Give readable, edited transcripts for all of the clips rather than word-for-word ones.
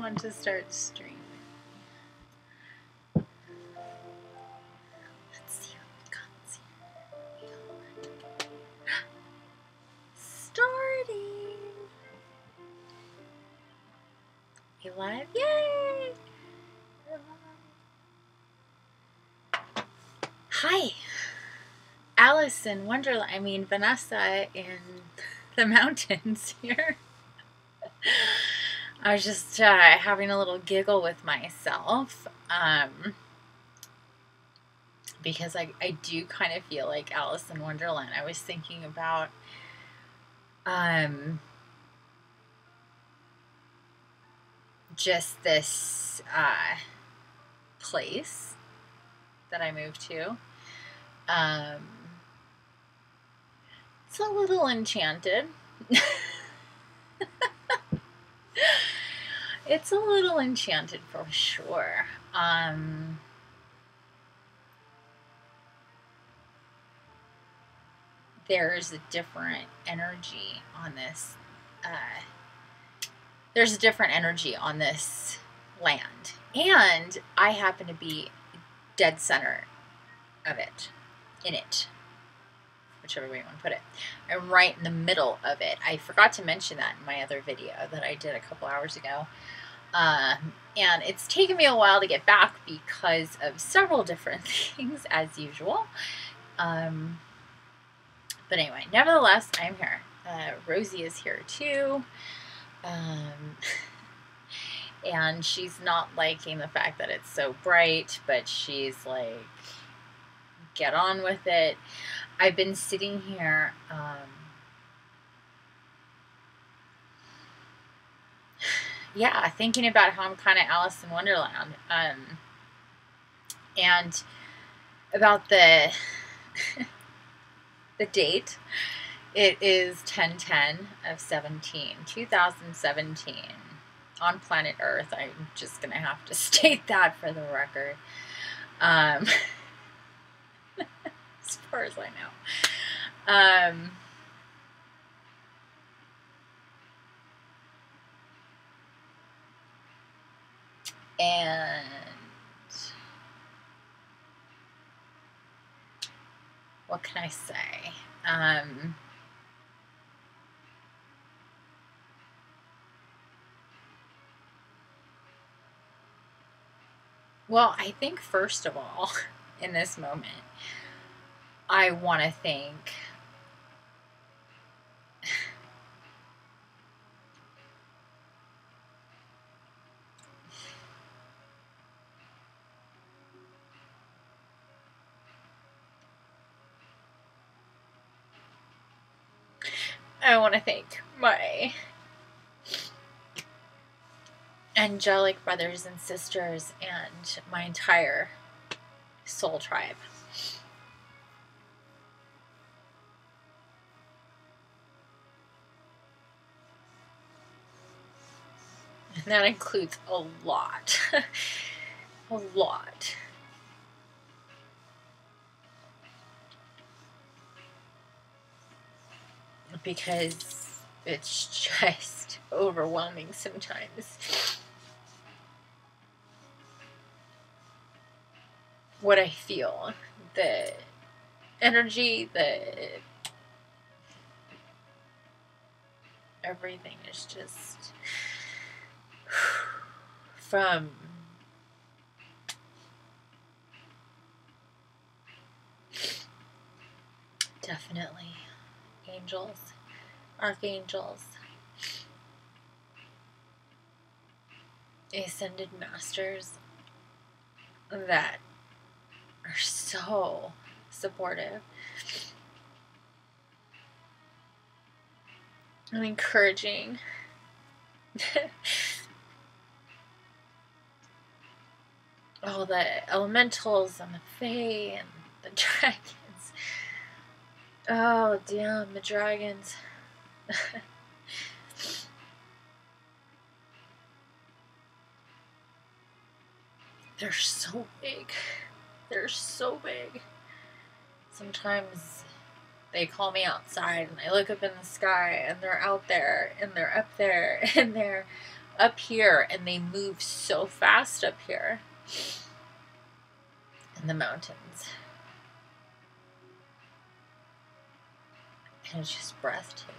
want to start streaming. Let's see what comes here. Starting. We live, yay! Hi, Alice in Wonderland. I mean Vanessa in the mountains here. I was just having a little giggle with myself because I do kind of feel like Alice in Wonderland. I was thinking about just this place that I moved to. It's a little enchanted. It's a little enchanted for sure. There's a different energy on this. There's a different energy on this land, and I happen to be dead center of it, in it, whichever way you want to put it. I'm right in the middle of it. I forgot to mention that in my other video that I did a couple hours ago. And it's taken me a while to get back because of several different things, as usual. But anyway, nevertheless, I'm here. Rosie is here too. And she's not liking the fact that it's so bright, but she's like, get on with it. I've been sitting here, yeah, thinking about how I'm kind of Alice in Wonderland, and about the the date. It is 10/10 of 2017 on planet Earth. I'm just gonna have to state that for the record. As far as I know. And what can I say? Well, I think first of all, in this moment, I want to thank my angelic brothers and sisters and my entire soul tribe. And that includes a lot. A lot. Because it's just overwhelming sometimes. What I feel, the energy, everything is just from definitely angels, archangels, ascended masters that are so supportive and encouraging. All the elementals and the Fae and the dragons. Oh, damn, the dragons. They're so big. They're so big. Sometimes they call me outside and I look up in the sky and they're out there and they're up there and they're up here, and they move so fast up here in the mountains. And it's just breathtaking.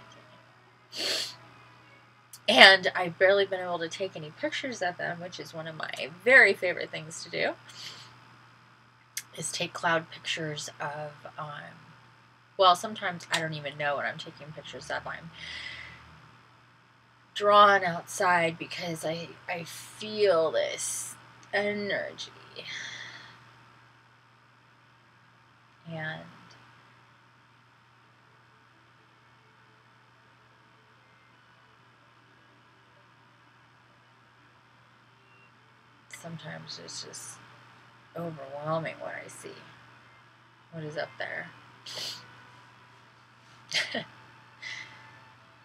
And I've barely been able to take any pictures of them, which is one of my very favorite things to do, is take cloud pictures of, well, sometimes I don't even know what I'm taking pictures of. I'm drawn outside because I feel this energy. And sometimes it's just overwhelming what I see. What is up there?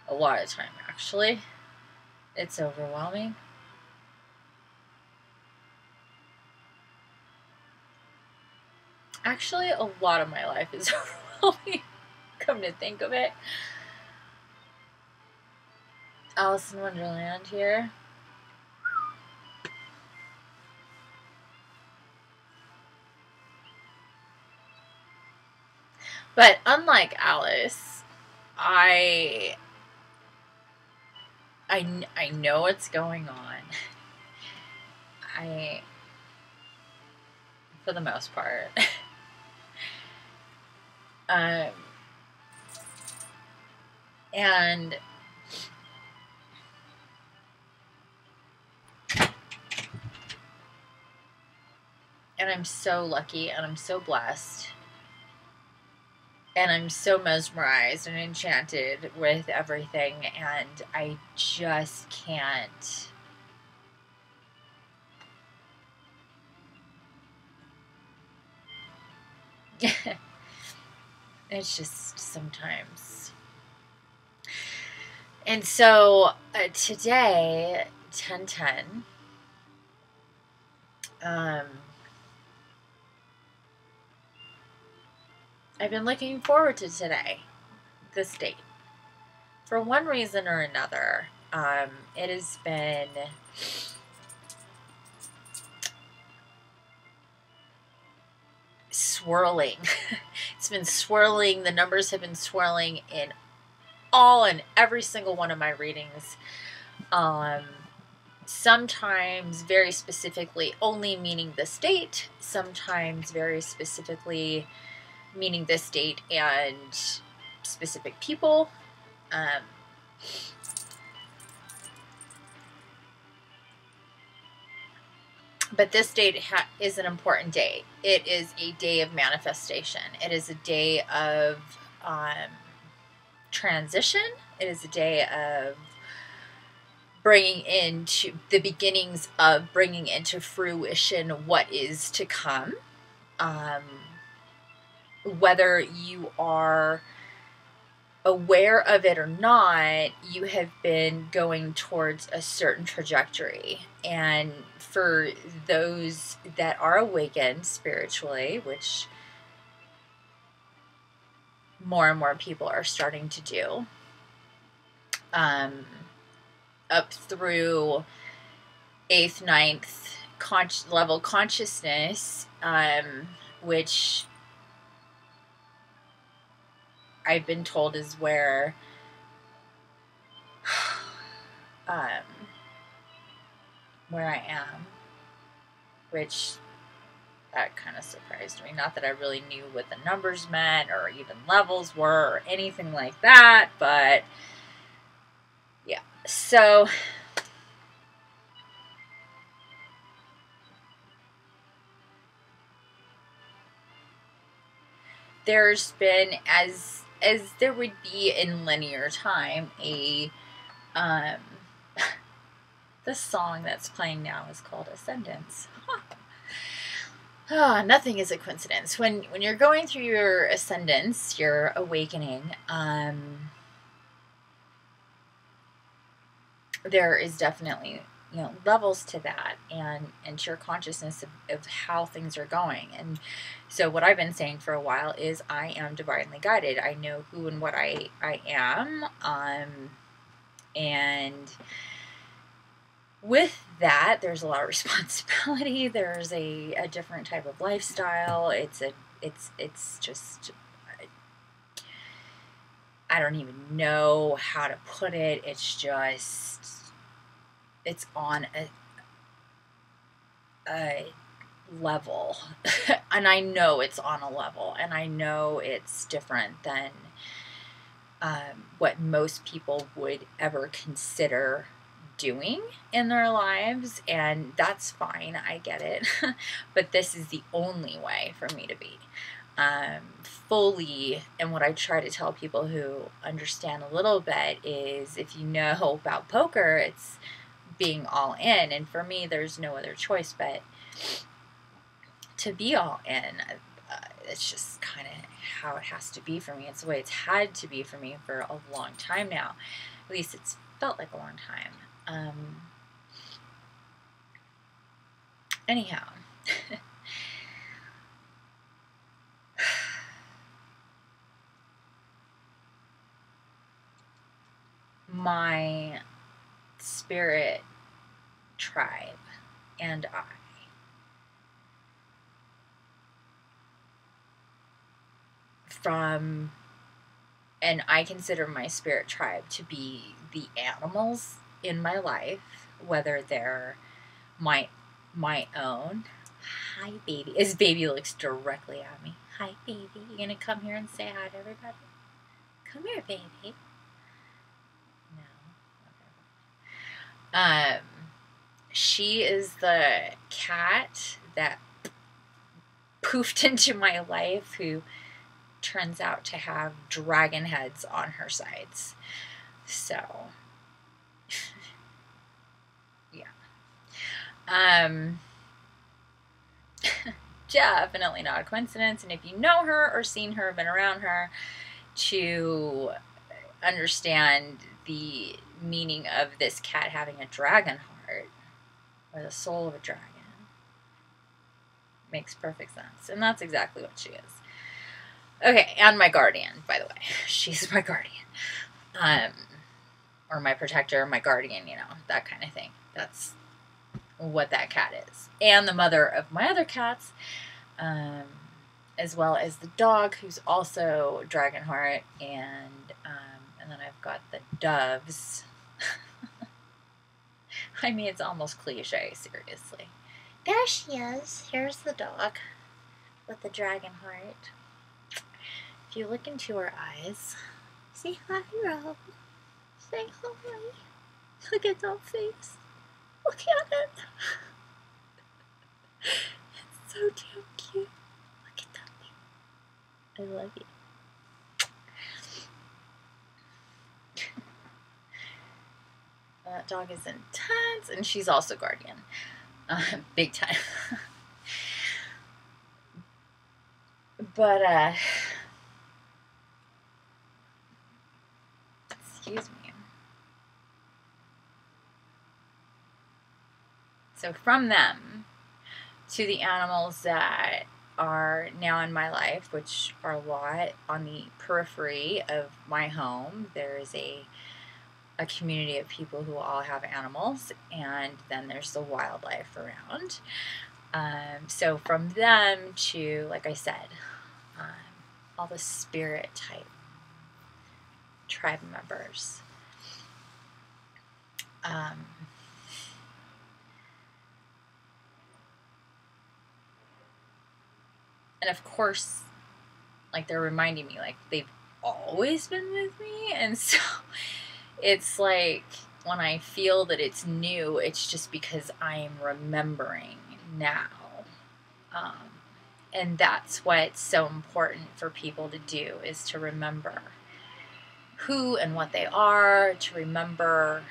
A lot of time, actually. It's overwhelming. Actually, a lot of my life is overwhelming, come to think of it. Alice in Wonderland here. But unlike Alice, I know what's going on. For the most part. And I'm so lucky, and I'm so blessed, and I'm so mesmerized and enchanted with everything, and I just can't. It's just sometimes. And so today, 10-10, I've been looking forward to today, this date, for one reason or another. It has been swirling. It's been swirling. The numbers have been swirling in all and every single one of my readings. Sometimes very specifically only meaning this date, sometimes very specifically meaning this date and specific people. But this date is an important day. It is a day of manifestation. It is a day of transition. It is a day of bringing into the beginnings of bringing into fruition what is to come. Whether you are aware of it or not, you have been going towards a certain trajectory. And for those that are awakened spiritually, which more and more people are starting to do, up through 8th, 9th level consciousness, which I've been told is where I am, which that kind of surprised me. Not that I really knew what the numbers meant or even levels were or anything like that, but yeah. So there's been, as there would be in linear time, a the song that's playing now is called Ascendance. Oh, nothing is a coincidence. When you're going through your ascendance, your awakening, there is definitely, levels to that, and to your consciousness of how things are going. And so what I've been saying for a while is I am divinely guided. I know who and what I am, and with that, there's a lot of responsibility. There's a different type of lifestyle. It's just, I don't even know how to put it. It's just, it's on a level. And I know it's on a level, and I know it's different than what most people would ever consider doing in their lives, and that's fine. I get it. But this is the only way for me to be fully. And what I try to tell people who understand a little bit is, if you know about poker, it's being all in. And for me, there's no other choice but to be all in. It's just kind of how it has to be for me. It's the way it's had to be for me for a long time now. At least it's felt like a long time. Anyhow, my spirit tribe and I and I consider my spirit tribe to be the animals in my life, whether they're my own. Hi, baby. His baby looks directly at me. Hi, baby. You gonna come here and say hi to everybody? Come here, baby. No. She is the cat that poofed into my life, who turns out to have dragon heads on her sides. So, yeah. Definitely not a coincidence. And if you know her or seen her, been around her, to understand the meaning of this cat having a dragon heart, or the soul of a dragon, makes perfect sense. And that's exactly what she is. Okay, and my guardian, by the way. She's my guardian. Or my protector, my guardian, that kind of thing. That's what that cat is. And the mother of my other cats, as well as the dog, who's also Dragonheart, and then I've got the doves. I mean, it's almost cliche, seriously. There she is. Here's the dog with the Dragonheart. If you look into her eyes, say hi, Rob. Say hi. Look at that face. Look at it. It's so damn cute. Look at that thing. I love you. That dog is intense, and she's also guardian. Big time. But, excuse me. So from them to the animals that are now in my life, which are a lot on the periphery of my home, there is a community of people who all have animals, and then there's the wildlife around. So from them to, like I said, all the spirit type tribe members. And of course, like, they're reminding me, like, they've always been with me. And so it's like, when I feel that it's new, it's just because I'm remembering now. And that's what's so important for people to do, is to remember who and what they are, to remember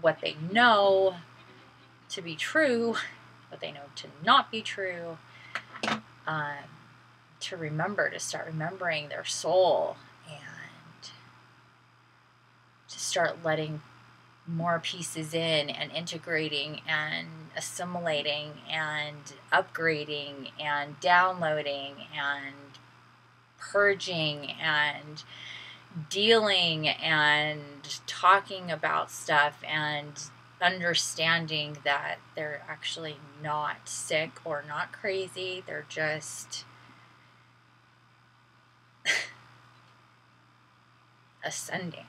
what they know to be true, what they know to not be true, to remember, to start remembering their soul, and to start letting more pieces in, and integrating and assimilating and upgrading and downloading and purging and dealing and talking about stuff and understanding that they're actually not sick or not crazy. They're just ascending.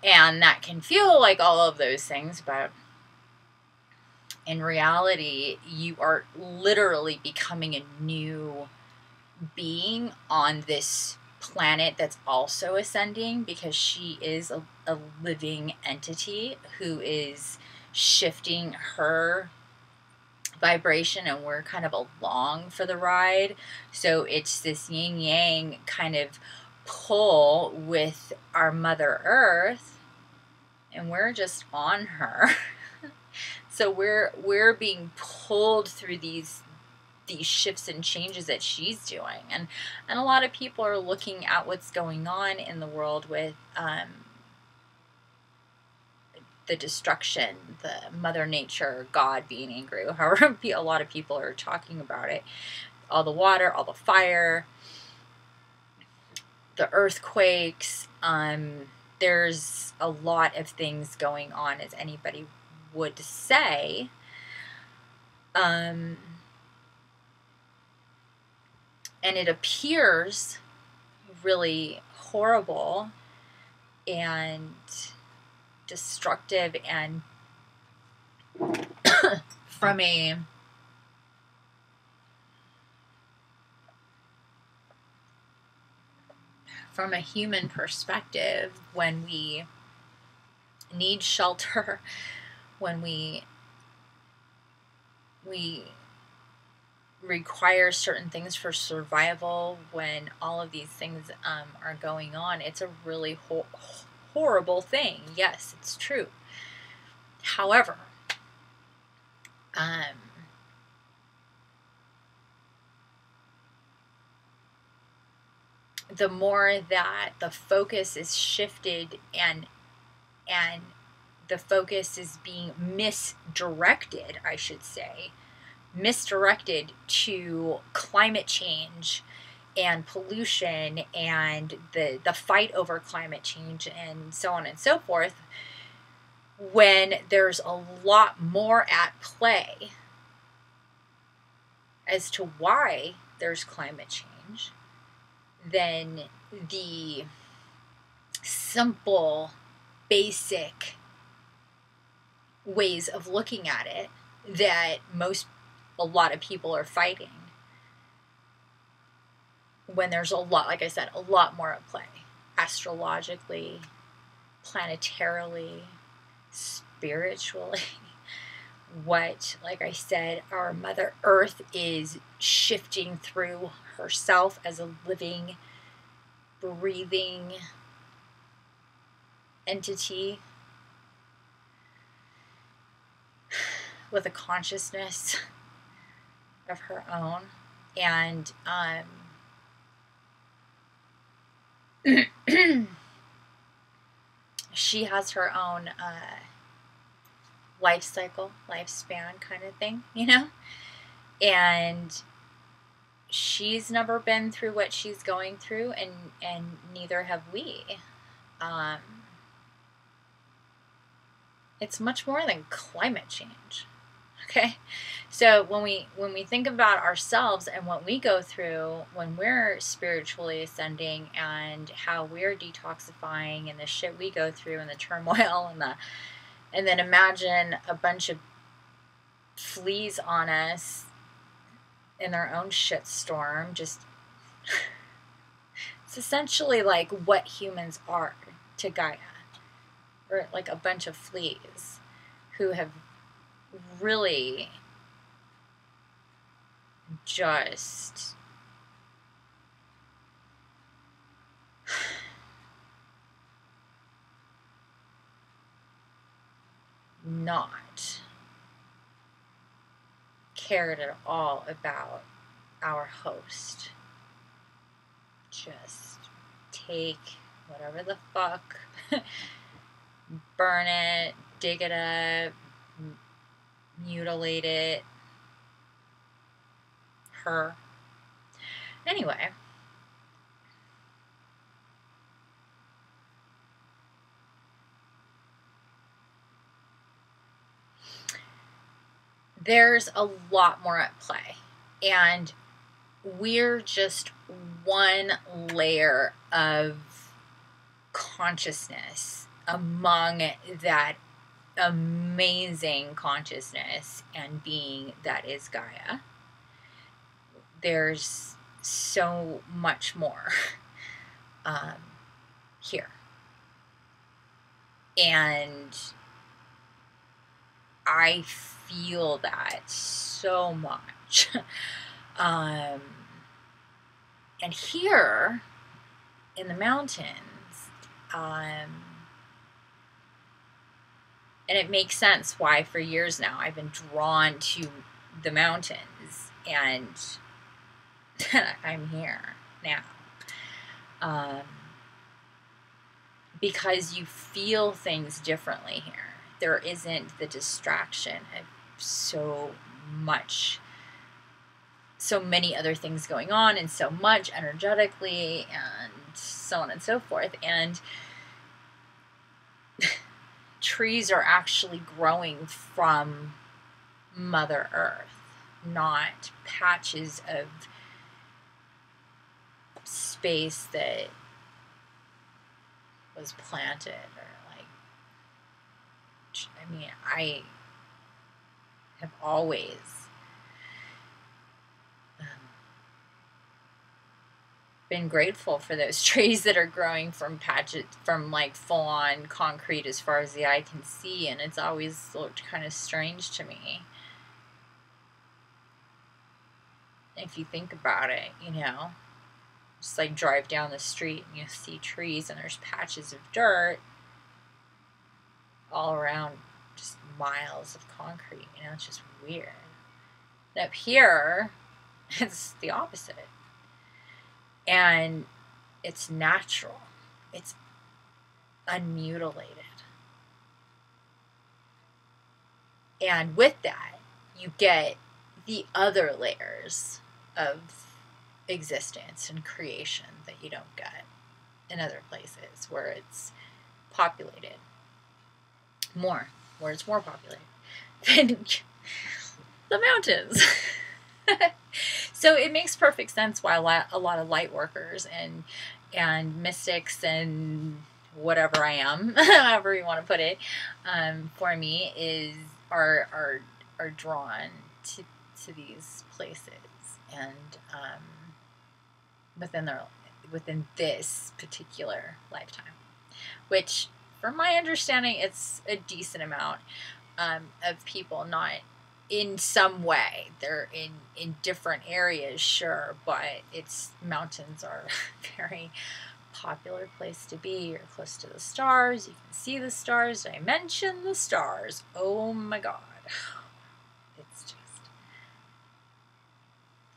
And that can feel like all of those things, but in reality, you are literally becoming a new being on this planet that's also ascending, because she is a living entity who is shifting her vibration, and we're kind of along for the ride. So it's this yin yang kind of pull with our Mother Earth, and we're just on her. So we're being pulled through these shifts and changes that she's doing, and a lot of people are looking at what's going on in the world with the destruction, the Mother Nature, God being angry, however a lot of people are talking about it. All the water, all the fire, the earthquakes. There's a lot of things going on, as anybody would say. And it appears really horrible and destructive, and from a human perspective, when we need shelter, when we require certain things for survival, when all of these things are going on, it's a really horrible thing. Yes, it's true. However, the more that the focus is shifted, and the focus is being misdirected, I should say, misdirected to climate change and pollution and the fight over climate change and so on and so forth, when there's a lot more at play as to why there's climate change than the simple, basic ways of looking at it that a lot of people are fighting, when there's a lot, like I said, a lot more at play, astrologically, planetarily, spiritually. What, like I said, our Mother Earth is shifting through herself as a living, breathing entity with a consciousness of her own. And she has her own life cycle, lifespan kind of thing, and she's never been through what she's going through, and neither have we. It's much more than climate change. Okay, so when we think about ourselves and what we go through when we're spiritually ascending, and how we're detoxifying, and the shit we go through, and the turmoil, and then imagine a bunch of fleas on us in their own shitstorm. Just it's essentially like what humans are to Gaia. Or like a bunch of fleas who have really just not cared at all about our host. Just take whatever the fuck, burn it, dig it up, mutilate it, her. Anyway, there's a lot more at play, and we're just one layer of consciousness among that amazing consciousness and being that is Gaia. There's so much more here. And I feel that so much. And here in the mountains, and it makes sense why for years now I've been drawn to the mountains, and I'm here now. Because you feel things differently here. There isn't the distraction of so many other things going on, and so much energetically, and so on and so forth. And trees are actually growing from Mother Earth, not patches of space that was planted, or like, I mean, I have always been grateful for those trees that are growing from patches, from like full-on concrete as far as the eye can see, and it's always looked kind of strange to me. If you think about it, you know, just like drive down the street and you see trees and there's patches of dirt all around, just miles of concrete, you know, it's just weird. And up here, it's the opposite. And it's natural. It's unmutilated. And with that, you get the other layers of existence and creation that you don't get in other places where it's populated more, where it's more populated than the mountains. So it makes perfect sense why a lot of light workers and mystics and whatever I am, however you want to put it, for me are drawn to these places, and within this particular lifetime, which, from my understanding, it's a decent amount of people, not in some way. They're in different areas, sure, but mountains are a very popular place to be. You're close to the stars. You can see the stars. Did I mention the stars? Oh my God. It's just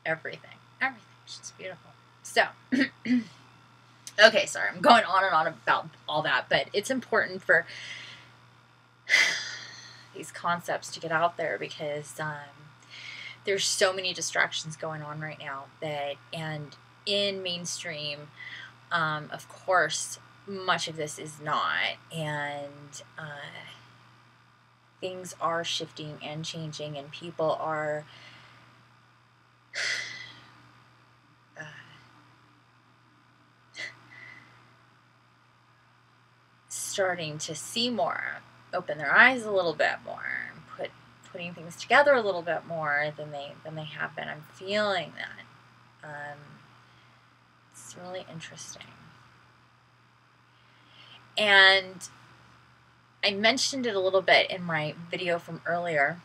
everything. Everything's just beautiful. So, okay, sorry, I'm going on and on about all that, but it's important for these concepts to get out there, because there's so many distractions going on right now and in mainstream, of course, much of this is not, and things are shifting and changing, and people are starting to see more, open their eyes a little bit more, putting things together a little bit more than they have been. I'm feeling that. It's really interesting. And I mentioned it a little bit in my video from earlier,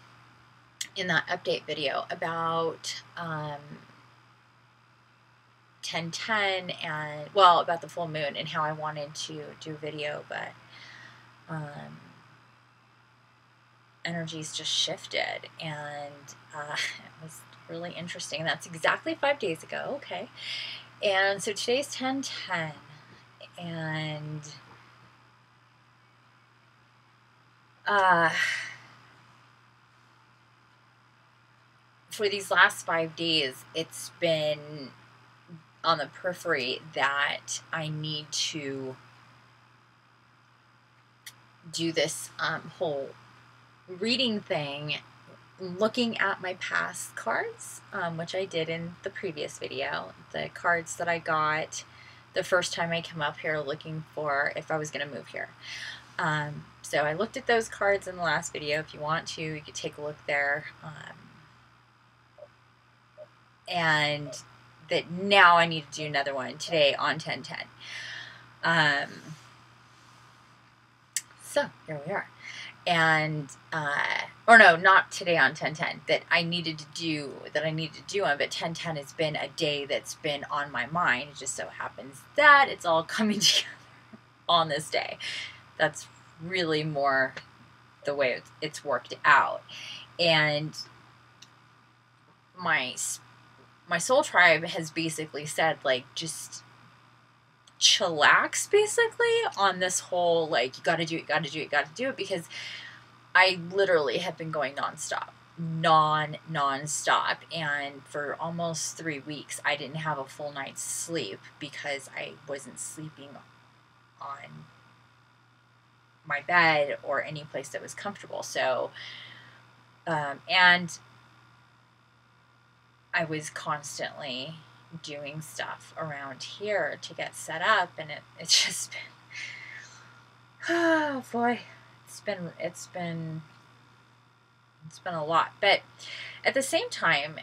in that update video about 10-10 and, well, about the full moon and how I wanted to do a video, but energies just shifted, and it was really interesting. That's exactly 5 days ago. Okay. And so today's 10-10, and for these last 5 days, it's been on the periphery that I need to do this whole reading thing looking at my past cards, which I did in the previous video, the cards that I got the first time I came up here looking for if I was going to move here. So I looked at those cards in the last video. If you want to, you could take a look there. And that now I need to do another one today on 10-10. So here we are. And, or no, not today on 10-10, that I needed to do on, but 10-10 has been a day that's been on my mind. It just so happens that it's all coming together on this day. That's really more the way it's worked out. And my soul tribe has basically said, like, just chillax, basically, on this whole, like, you gotta do it, because I literally have been going nonstop, and for almost 3 weeks, I didn't have a full night's sleep because I wasn't sleeping on my bed or any place that was comfortable. So, and I was constantly doing stuff around here to get set up, and it's just been, oh boy, it's been a lot. But at the same time,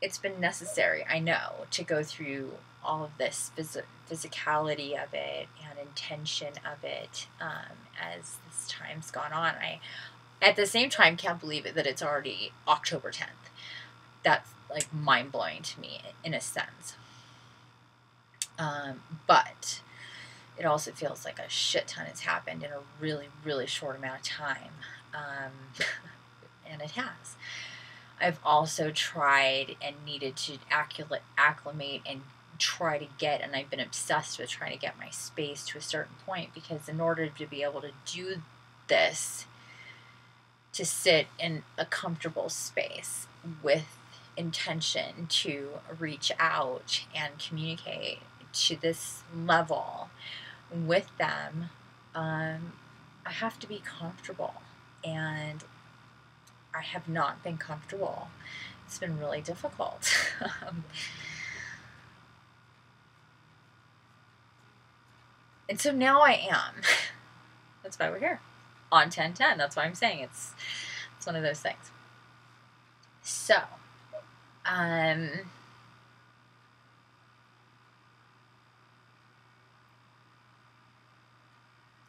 it's been necessary, I know, to go through all of this physicality of it and intention of it as this time's gone on. I, at the same time, can't believe it that it's already October 10th. That's like mind-blowing to me in a sense. But it also feels like a shit ton has happened in a really, really short amount of time. And it has. I've also tried and needed to acclimate and try to get, and I've been obsessed with trying to get my space to a certain point, because in order to be able to do this, to sit in a comfortable space with intention to reach out and communicate to this level with them, I have to be comfortable, and I have not been comfortable. It's been really difficult. And so now I am. That's why we're here on 10-10. That's why I'm saying it's one of those things. So, I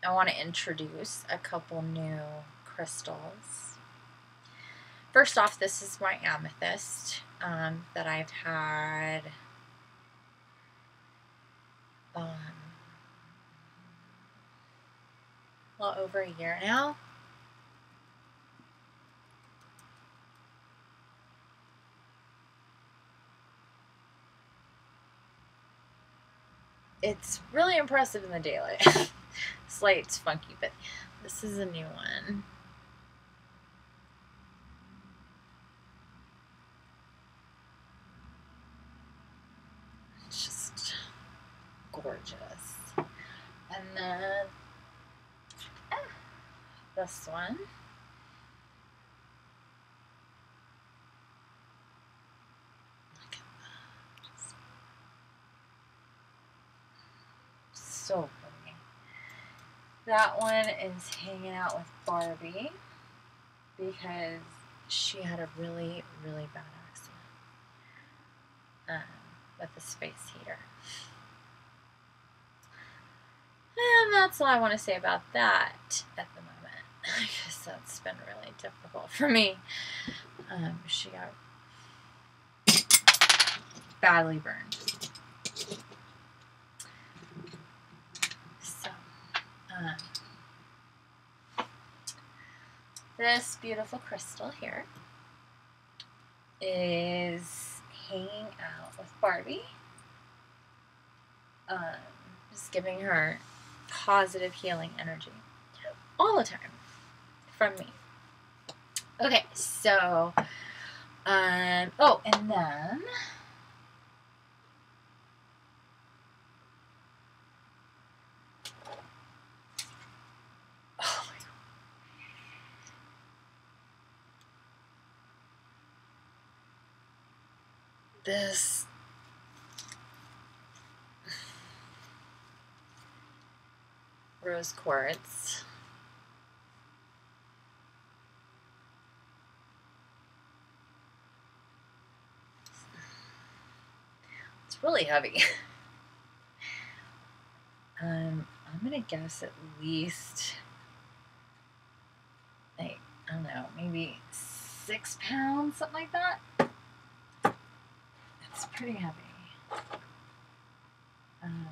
want to introduce a couple new crystals. First off, this is my amethyst that I've had well over a year now. It's really impressive in the daylight. This light's funky, but this is a new one. It's just gorgeous. And then this one. Look at that. So pretty. That one is hanging out with Barbie because she had a really, really bad accident with the space heater. And that's all I want to say about that at the moment, because that's been really difficult for me. She got badly burned. So, this beautiful crystal here is hanging out with Barbie. Just giving her positive healing energy all the time from me. Okay, so oh, and then oh my God. this rose quartz. It's really heavy. I'm gonna guess at least, like, I don't know, maybe 6 pounds, something like that. It's pretty heavy. And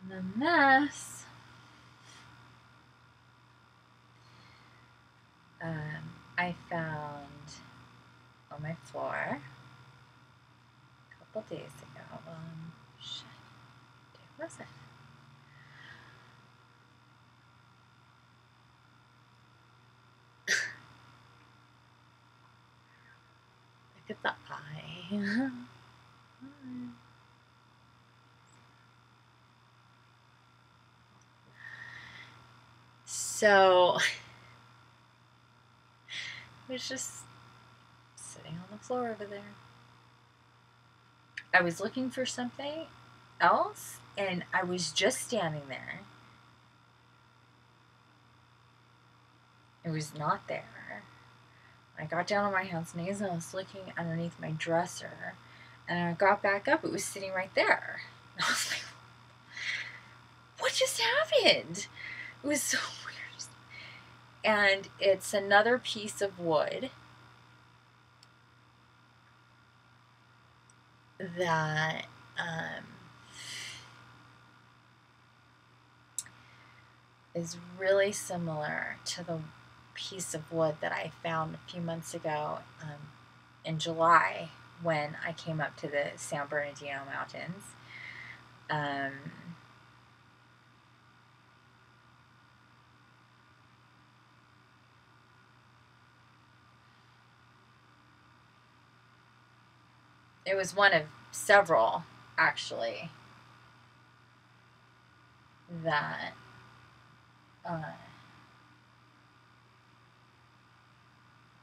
then this, I found on my floor a couple days ago. Shit, what was it? Look at the eye. So it was just sitting on the floor over there. I was looking for something else, and I was just standing there. It was not there. I got down on my hands and knees and I was looking underneath my dresser, and I got back up. It was sitting right there. And I was like, what just happened? It was so weird. And it's another piece of wood that is really similar to the piece of wood that I found a few months ago in July when I came up to the San Bernardino Mountains. It was one of several, actually, that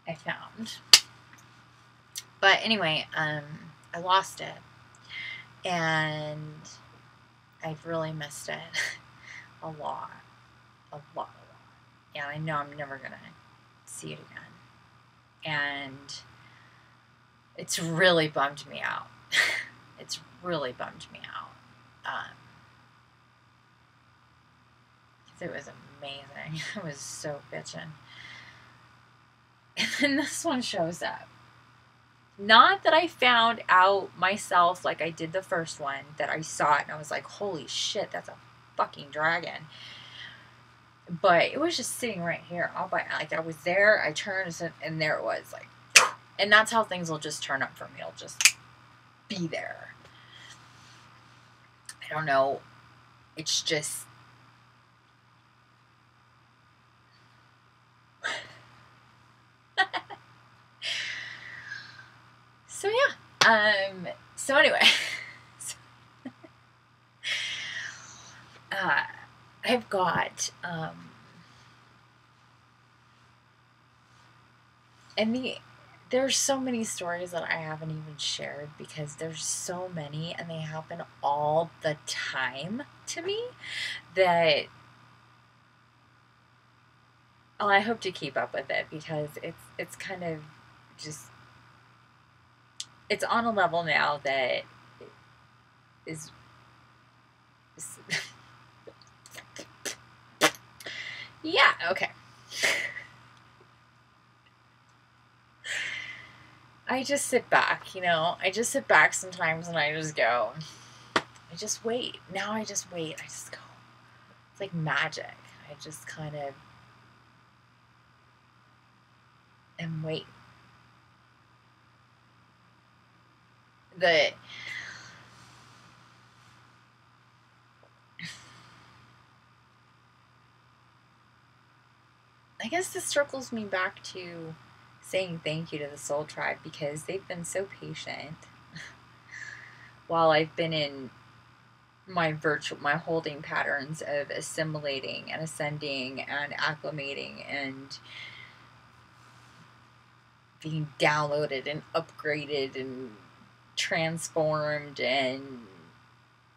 I found. But anyway, I lost it, and I've really missed it a lot. And I know I'm never gonna see it again. And it's really bummed me out. It's really bummed me out. It was amazing. It was so bitchin'. And then this one shows up. Not that I found out myself like I did the first one, that I saw it and I was like, holy shit, that's a fucking dragon. But it was just sitting right here. Like, I was there, I turned, and there it was. Like, and that's how things will just turn up for me. It'll just be there. I don't know. It's just... So yeah, so anyway, I've got, and there's so many stories that I haven't even shared because there's so many and they happen all the time to me that, well, I hope to keep up with it because it's kind of just, it's on a level now that is yeah, okay. I just sit back, you know. I just sit back sometimes and I just go. I just wait. Now I just wait. I just go. It's like magic. I just kind of and wait. I guess this circles me back to saying thank you to the Soul Tribe because they've been so patient while I've been in my holding patterns of assimilating and ascending and acclimating and being downloaded and upgraded and transformed, and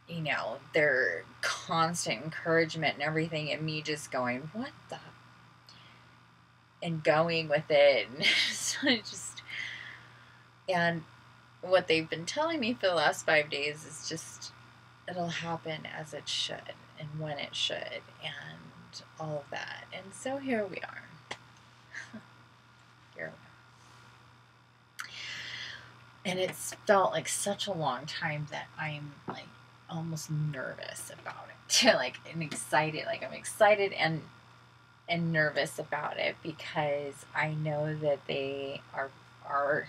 you know, their constant encouragement and everything, and me just going, what the, and going with it. And so it just, and what they've been telling me for the last 5 days is just, it'll happen as it should and when it should and all of that. And so here we are. Here we are. And it's felt like such a long time that I'm like almost nervous about it. Like, and excited. Like, I'm excited and nervous about it, because I know that they are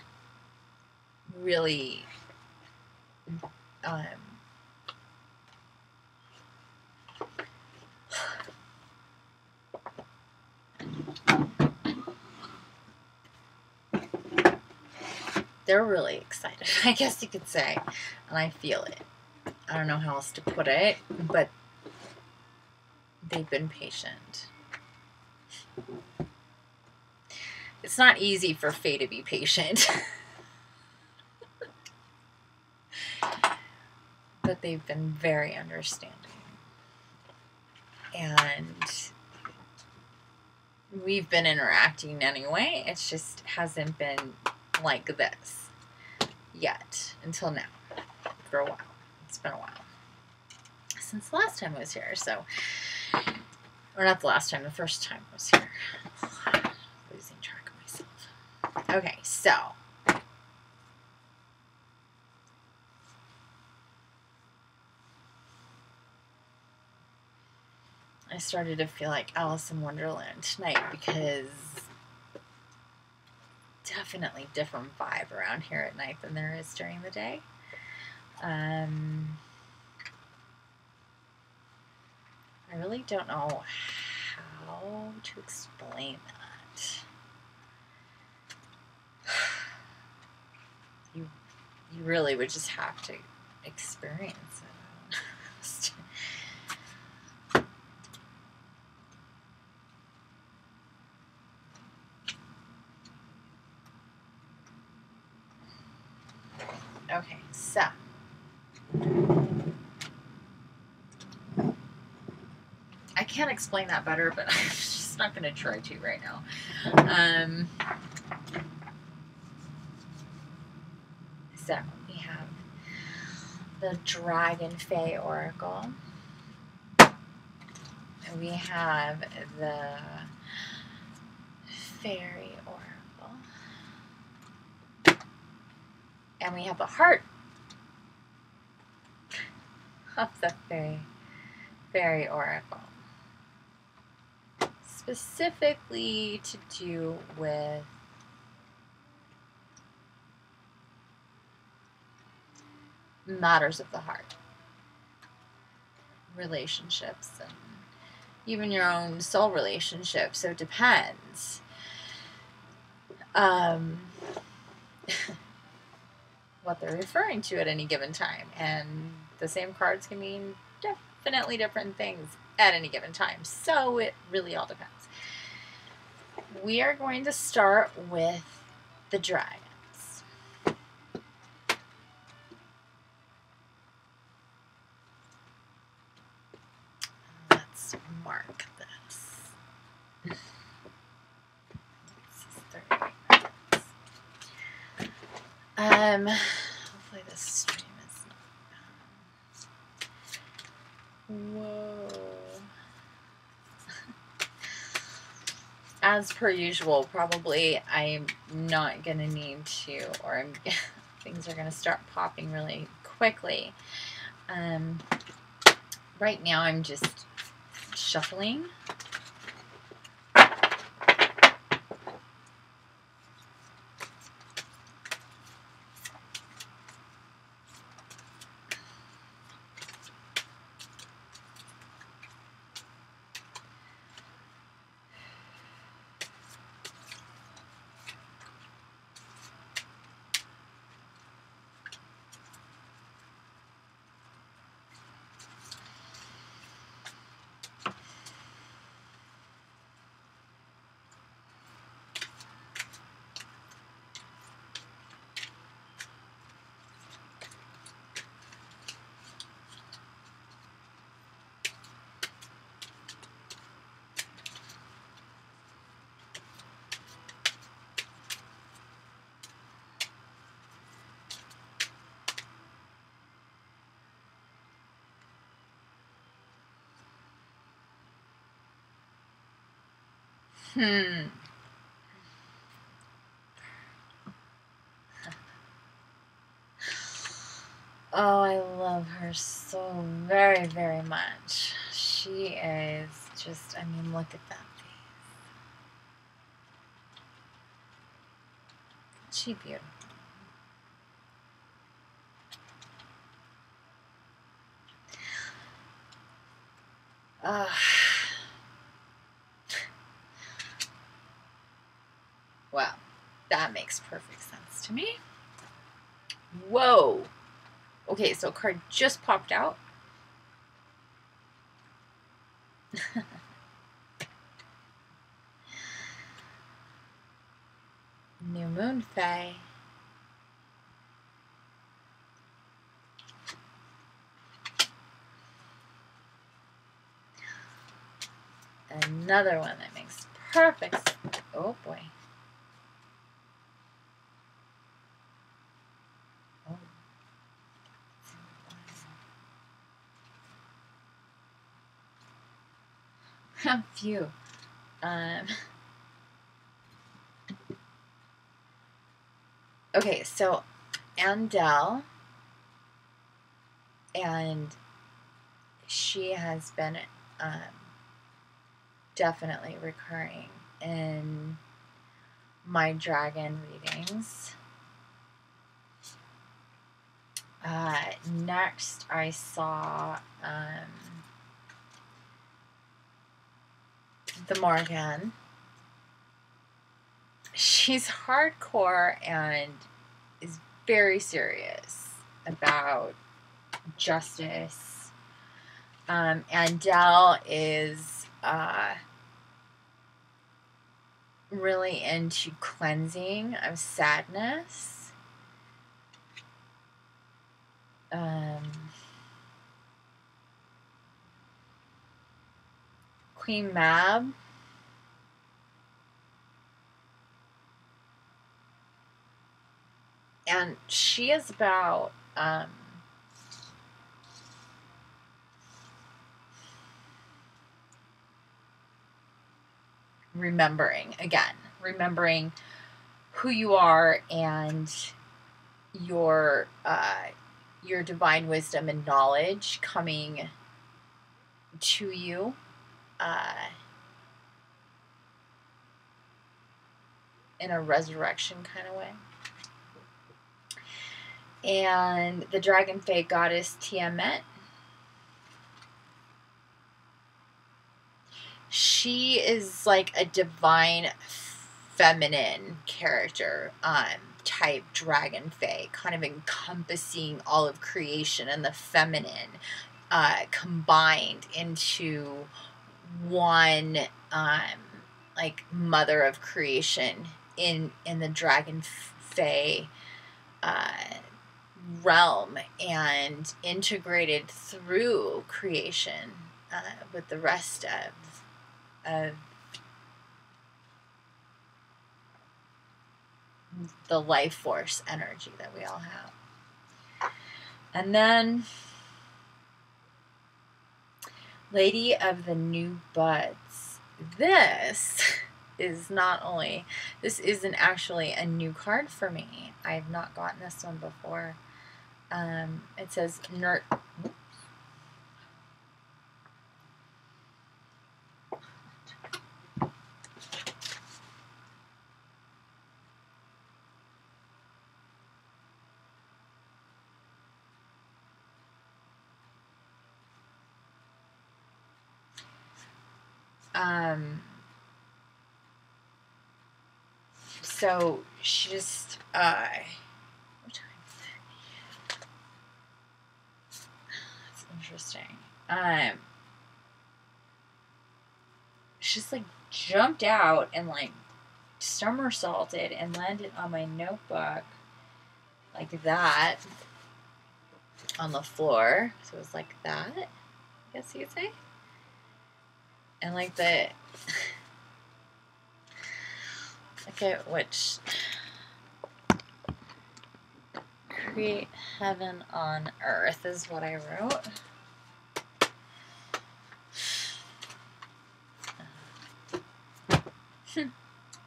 really they're really excited, I guess you could say, and I feel it. I don't know how else to put it, but they've been patient. It's not easy for Faye to be patient. But they've been very understanding. And we've been interacting anyway. It just hasn't been like this yet until now. For a while. It's been a while. Since the last time I was here, so, or not the last time, the first time I was here. Losing track of myself. Okay, so I started to feel like Alice in Wonderland tonight, because definitely different vibe around here at night than there is during the day. I really don't know how to explain that. You really would just have to experience it. Okay, so I can't explain that better, but I'm just not going to try to right now. So we have the Dragon Fae Oracle. And we have the Faerie Oracle. And we have the heart of the Faerie Oracle. Specifically to do with matters of the heart, relationships, and even your own soul relationship. So it depends. What they're referring to at any given time. And the same cards can mean definitely different things at any given time. So it really all depends. We are going to start with the dragons. Let's mark this. Hopefully this stream is not. Whoa. As per usual, probably I'm not gonna need to, or things are gonna start popping really quickly. Right now I'm just shuffling. Oh, I love her so very, very much. She is just, I mean, look at that face. Isn't she beautiful? Wow, that makes perfect sense to me. Whoa. Okay, so a card just popped out. New Moon Fae. Another one that makes perfect sense. Oh boy. Oh. A few. Okay, so Andelle, and she has been definitely recurring in my dragon readings. Next, I saw the Morgan. She's hardcore and is very serious about justice. Andelle is really into cleansing of sadness. Queen Mab, and she is about remembering who you are and your divine wisdom and knowledge coming to you in a resurrection kind of way. And the dragon fae goddess Tiamat, she is like a divine feminine character type dragon fae, kind of encompassing all of creation and the feminine combined into one like mother of creation in the dragon fae realm, and integrated through creation with the rest of the life force energy that we all have. And then Lady of the New Buds. This isn't actually a new card for me. I've not gotten this one before. It says so she just what time is it? That's interesting. She just like jumped out and like somersaulted and landed on my notebook like that on the floor. So it was like that, I guess you could say. And like the look at which create heaven on earth is what I wrote.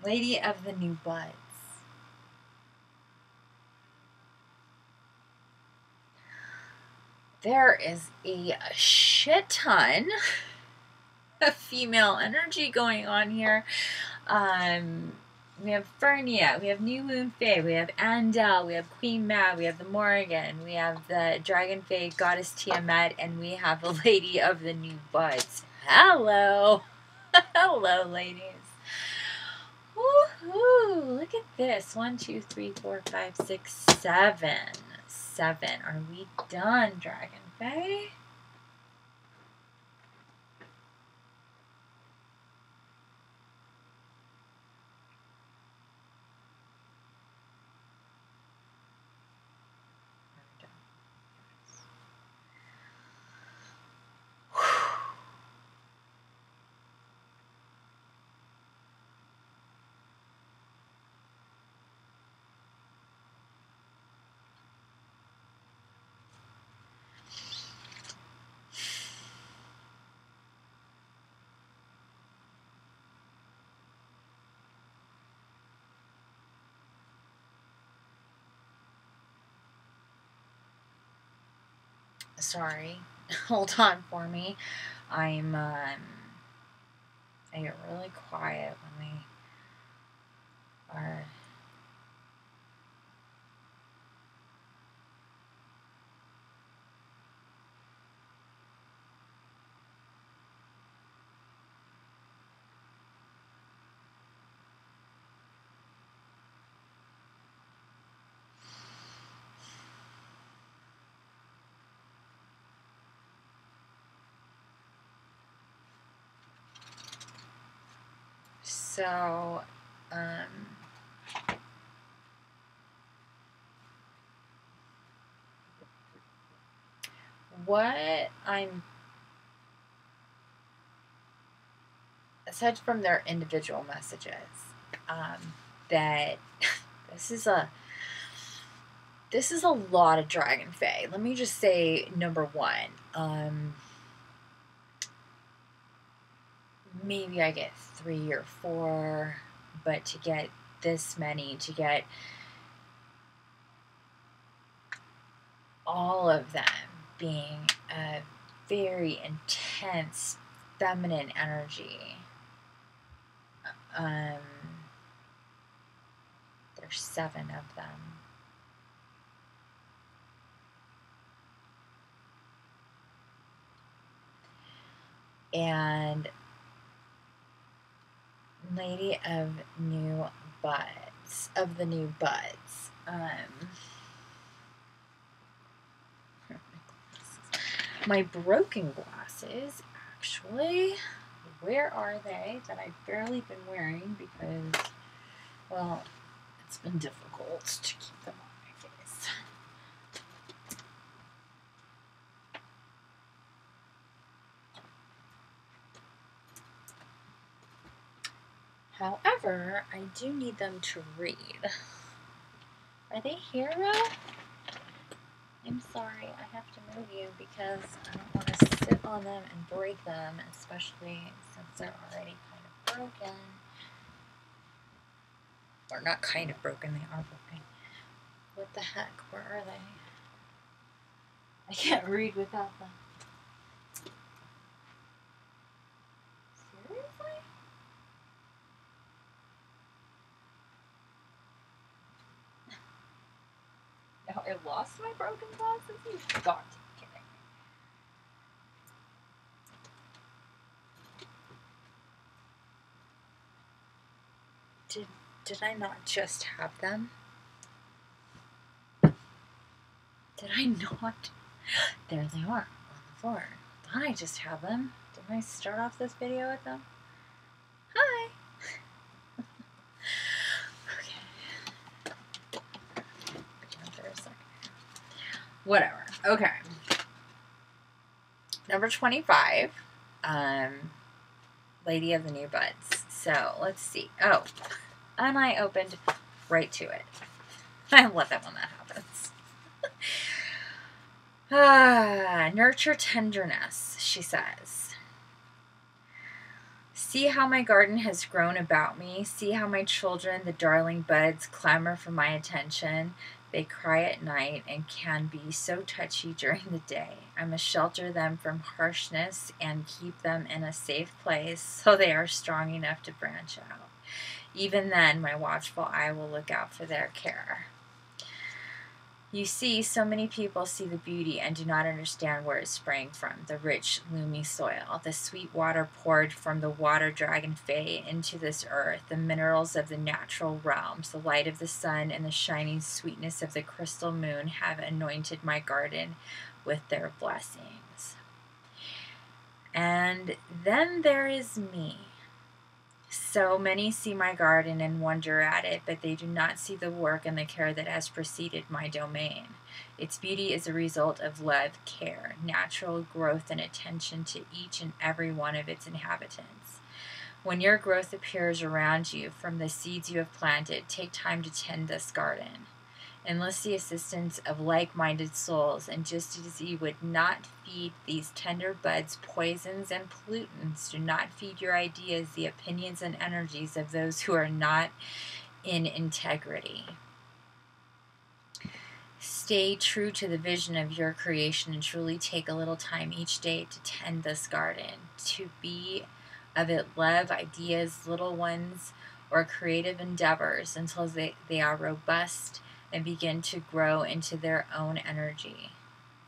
Lady of the New Buds. There is a shit ton of female energy going on here. We have Fernia, we have New Moon Fae, we have Andel, we have Queen Mab, we have the Morrigan, we have the Dragon Fae Goddess Tiamat, and we have the Lady of the New Buds. Hello! Hello, ladies. Woohoo! Look at this. 1, 2, 3, 4, 5, 6, 7. 7. Are we done, Dragon Fae? Sorry, hold on for me. I get really quiet when we are. So, what I'm, aside from their individual messages, that this is a lot of Dragon Fae. Let me just say, number one, maybe I get 3 or 4, but to get this many, to get all of them being a very intense feminine energy. There's 7 of them. And Lady of New Buds, of the New Buds. My broken glasses, actually, where are they that I've barely been wearing because, well, it's been difficult to keep them on my face. However, I do need them to read. Are they here, Ro? I'm sorry, I have to move you because I don't want to sit on them and break them, especially since they're already kind of broken. Or not kind of broken, they are broken. What the heck? Where are they? I can't read without them. Seriously? Now I lost my broken glasses? You've got to be kidding me. Did I not just have them? Did I not? There they are on the floor. Thought I just have them. Didn't I start off this video with them? Hi! Okay. For a second. Whatever. Okay. Number 25. Lady of the New Buds. So, let's see. Oh. And I opened right to it. I love it when that happens. Nurture tenderness, she says. See how my garden has grown about me. See how my children, the darling buds, clamor for my attention. They cry at night and can be so touchy during the day. I must shelter them from harshness and keep them in a safe place so they are strong enough to branch out. Even then, my watchful eye will look out for their care. You see, so many people see the beauty and do not understand where it sprang from. The rich, loomy soil, the sweet water poured from the water dragon Fae into this earth, the minerals of the natural realms, the light of the sun, and the shining sweetness of the crystal moon have anointed my garden with their blessings. And then there is me. So many see my garden and wonder at it, but they do not see the work and the care that has preceded my domain. Its beauty is a result of love, care, natural growth, and attention to each and every one of its inhabitants. When your growth appears around you from the seeds you have planted, take time to tend this garden. Enlist the assistance of like-minded souls, and just as you would not feed these tender buds poisons and pollutants, do not feed your ideas the opinions and energies of those who are not in integrity. Stay true to the vision of your creation and truly take a little time each day to tend this garden, to be of it love, ideas, little ones, or creative endeavors until they are robust and begin to grow into their own energy.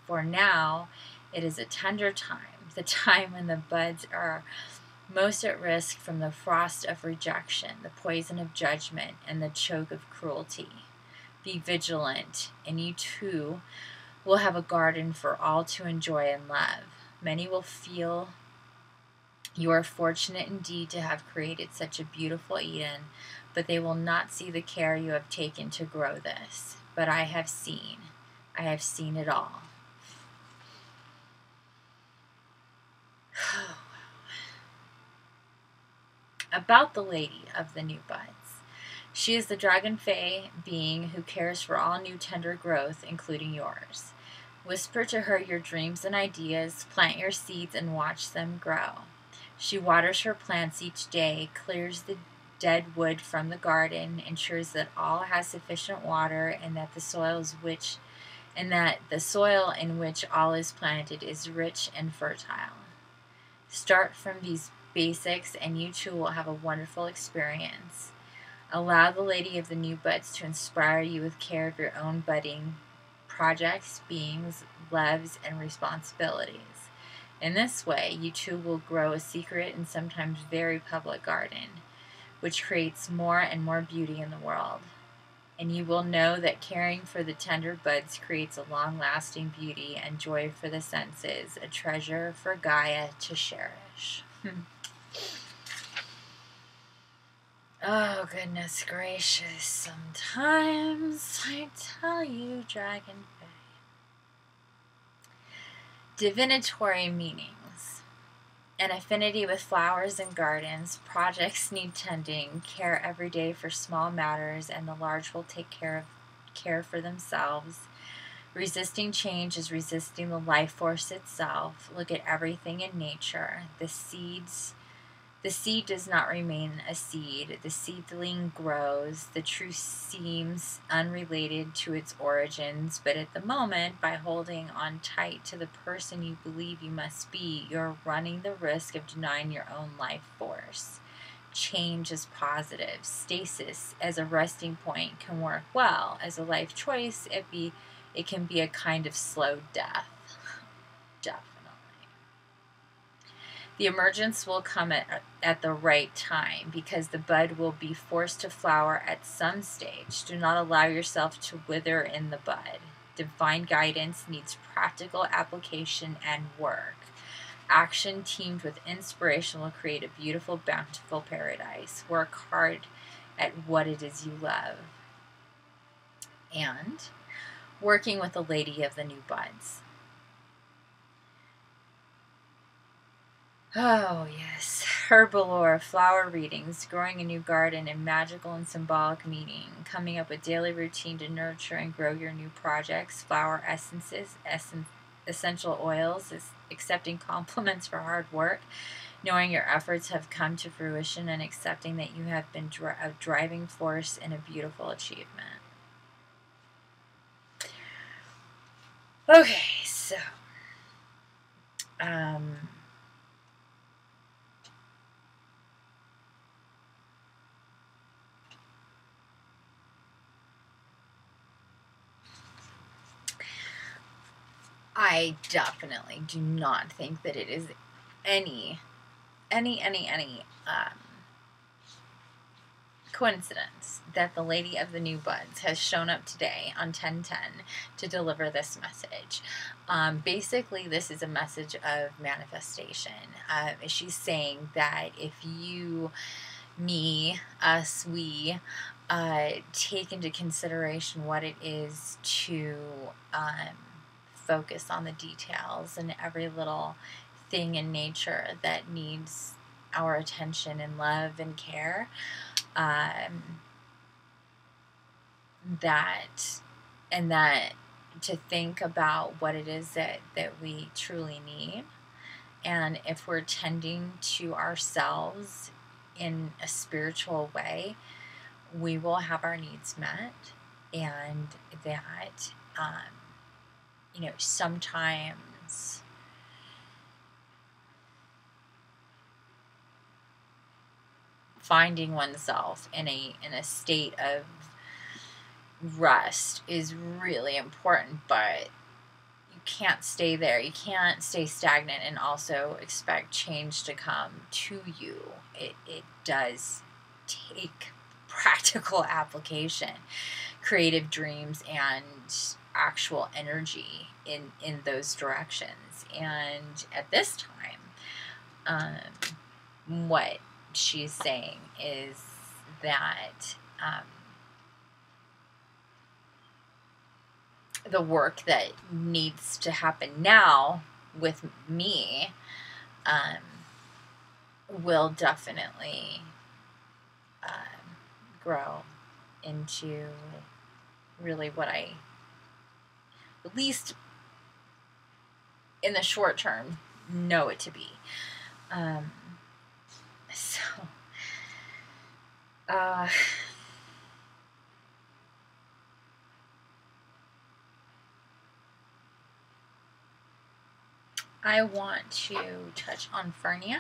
For now, it is a tender time, the time when the buds are most at risk from the frost of rejection, the poison of judgment, and the choke of cruelty. Be vigilant, and you too will have a garden for all to enjoy and love. Many will feel you are fortunate indeed to have created such a beautiful Eden, but they will not see the care you have taken to grow this. But I have seen it all. About the lady of the new buds. She is the dragon fae being who cares for all new tender growth, including yours. Whisper to her your dreams and ideas, plant your seeds and watch them grow. She waters her plants each day, clears the dead wood from the garden, ensures that all has sufficient water, and that the soil in which all is planted is rich and fertile. Start from these basics, and you too will have a wonderful experience. Allow the lady of the new buds to inspire you with care of your own budding projects, beings, loves, and responsibilities. In this way, you too will grow a secret and sometimes very public garden, which creates more and more beauty in the world. And you will know that caring for the tender buds creates a long-lasting beauty and joy for the senses, a treasure for Gaia to cherish. Oh, goodness gracious. Sometimes I tell you, Dragon Fae. Divinatory meanings. An affinity with flowers and gardens. Projects need tending. Care every day for small matters, and the large will take care for themselves. Resisting change is resisting the life force itself. Look at everything in nature. The seed does not remain a seed. The seedling grows. The truth seems unrelated to its origins, but at the moment, by holding on tight to the person you believe you must be, you're running the risk of denying your own life force. Change is positive. Stasis as a resting point can work well. As a life choice, it can be a kind of slow death. Definitely. The emergence will come at the right time because the bud will be forced to flower at some stage. Do not allow yourself to wither in the bud. Divine guidance needs practical application and work. Action teamed with inspiration will create a beautiful, bountiful paradise. Work hard at what it is you love. And working with the lady of the new buds. Oh, yes. Herbalore, flower readings, growing a new garden, and magical and symbolic meaning. Coming up with daily routine to nurture and grow your new projects. Flower essences, essential oils, accepting compliments for hard work. knowing your efforts have come to fruition and accepting that you have been a driving force in a beautiful achievement. Okay, so I definitely do not think that it is any coincidence that the Lady of the New Buds has shown up today on 10/10 to deliver this message. Basically, this is a message of manifestation. She's saying that if you, me, us, we, take into consideration what it is to focus on the details and every little thing in nature that needs our attention and love and care, that to think about what it is that we truly need, and if we're tending to ourselves in a spiritual way, we will have our needs met, and that sometimes finding oneself in a state of rest is really important, but you can't stay there. You can't stay stagnant and also expect change to come to you. It does take practical application, creative dreams, and actual energy in those directions. And at this time, what she's saying is that the work that needs to happen now with me will definitely grow into really what I, at least in the short term, know it to be. I want to touch on Faerie.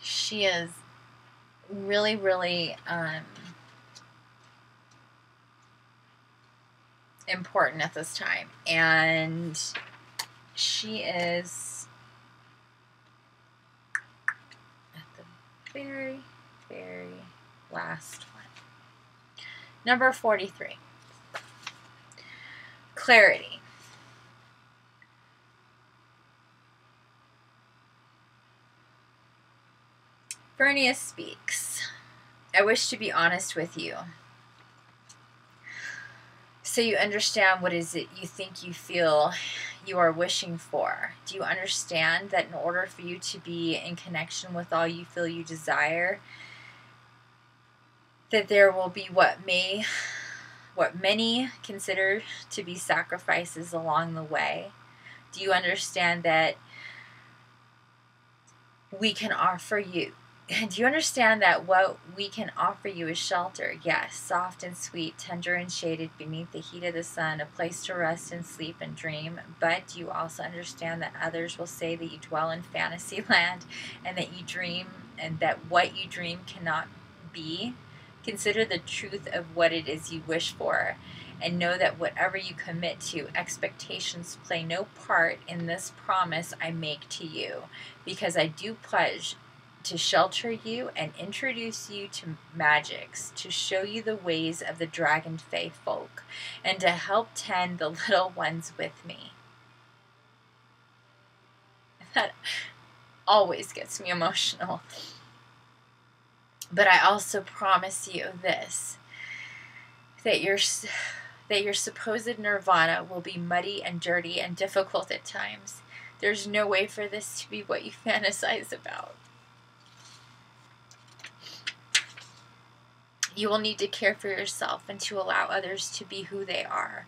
She is really, really important at this time, and she is at the very, very last one. Number 43. Clarity. Faerie speaks. I wish to be honest with you, so you understand what is it you think you feel you are wishing for. Do you understand that in order for you to be in connection with all you feel you desire, that there will be what many consider to be sacrifices along the way? Do you understand that we can offer you? Do you understand that what we can offer you is shelter? Yes, soft and sweet, tender and shaded beneath the heat of the sun, a place to rest and sleep and dream. But do you also understand that others will say that you dwell in fantasy land and that you dream, and that what you dream cannot be? Consider the truth of what it is you wish for, and know that whatever you commit to, expectations play no part in this promise I make to you, because I do pledge to shelter you and introduce you to magics, to show you the ways of the dragon fae folk, and to help tend the little ones with me. That always gets me emotional. But I also promise you this, that your supposed nirvana will be muddy and dirty and difficult at times. There's no way for this to be what you fantasize about. You will need to care for yourself and to allow others to be who they are.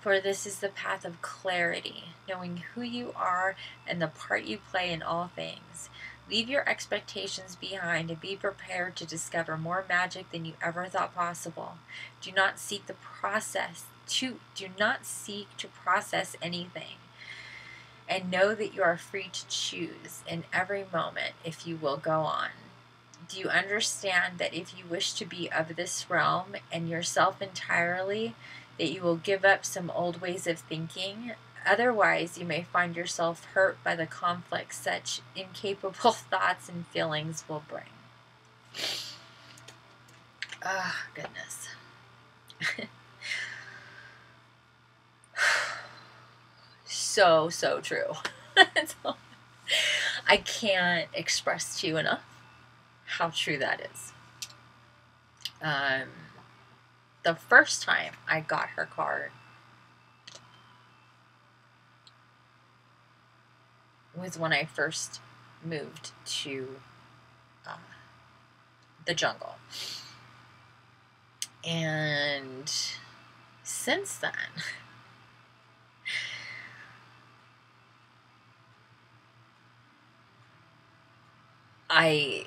For this is the path of clarity, knowing who you are and the part you play in all things. Leave your expectations behind and be prepared to discover more magic than you ever thought possible. Do not seek to process anything. And know that you are free to choose in every moment if you will go on. Do you understand that if you wish to be of this realm and yourself entirely, that you will give up some old ways of thinking? Otherwise, you may find yourself hurt by the conflicts such incapable thoughts and feelings will bring. Ah, goodness. So true. I can't express to you enough how true that is. The first time I got her card was when I first moved to the jungle. And since then, I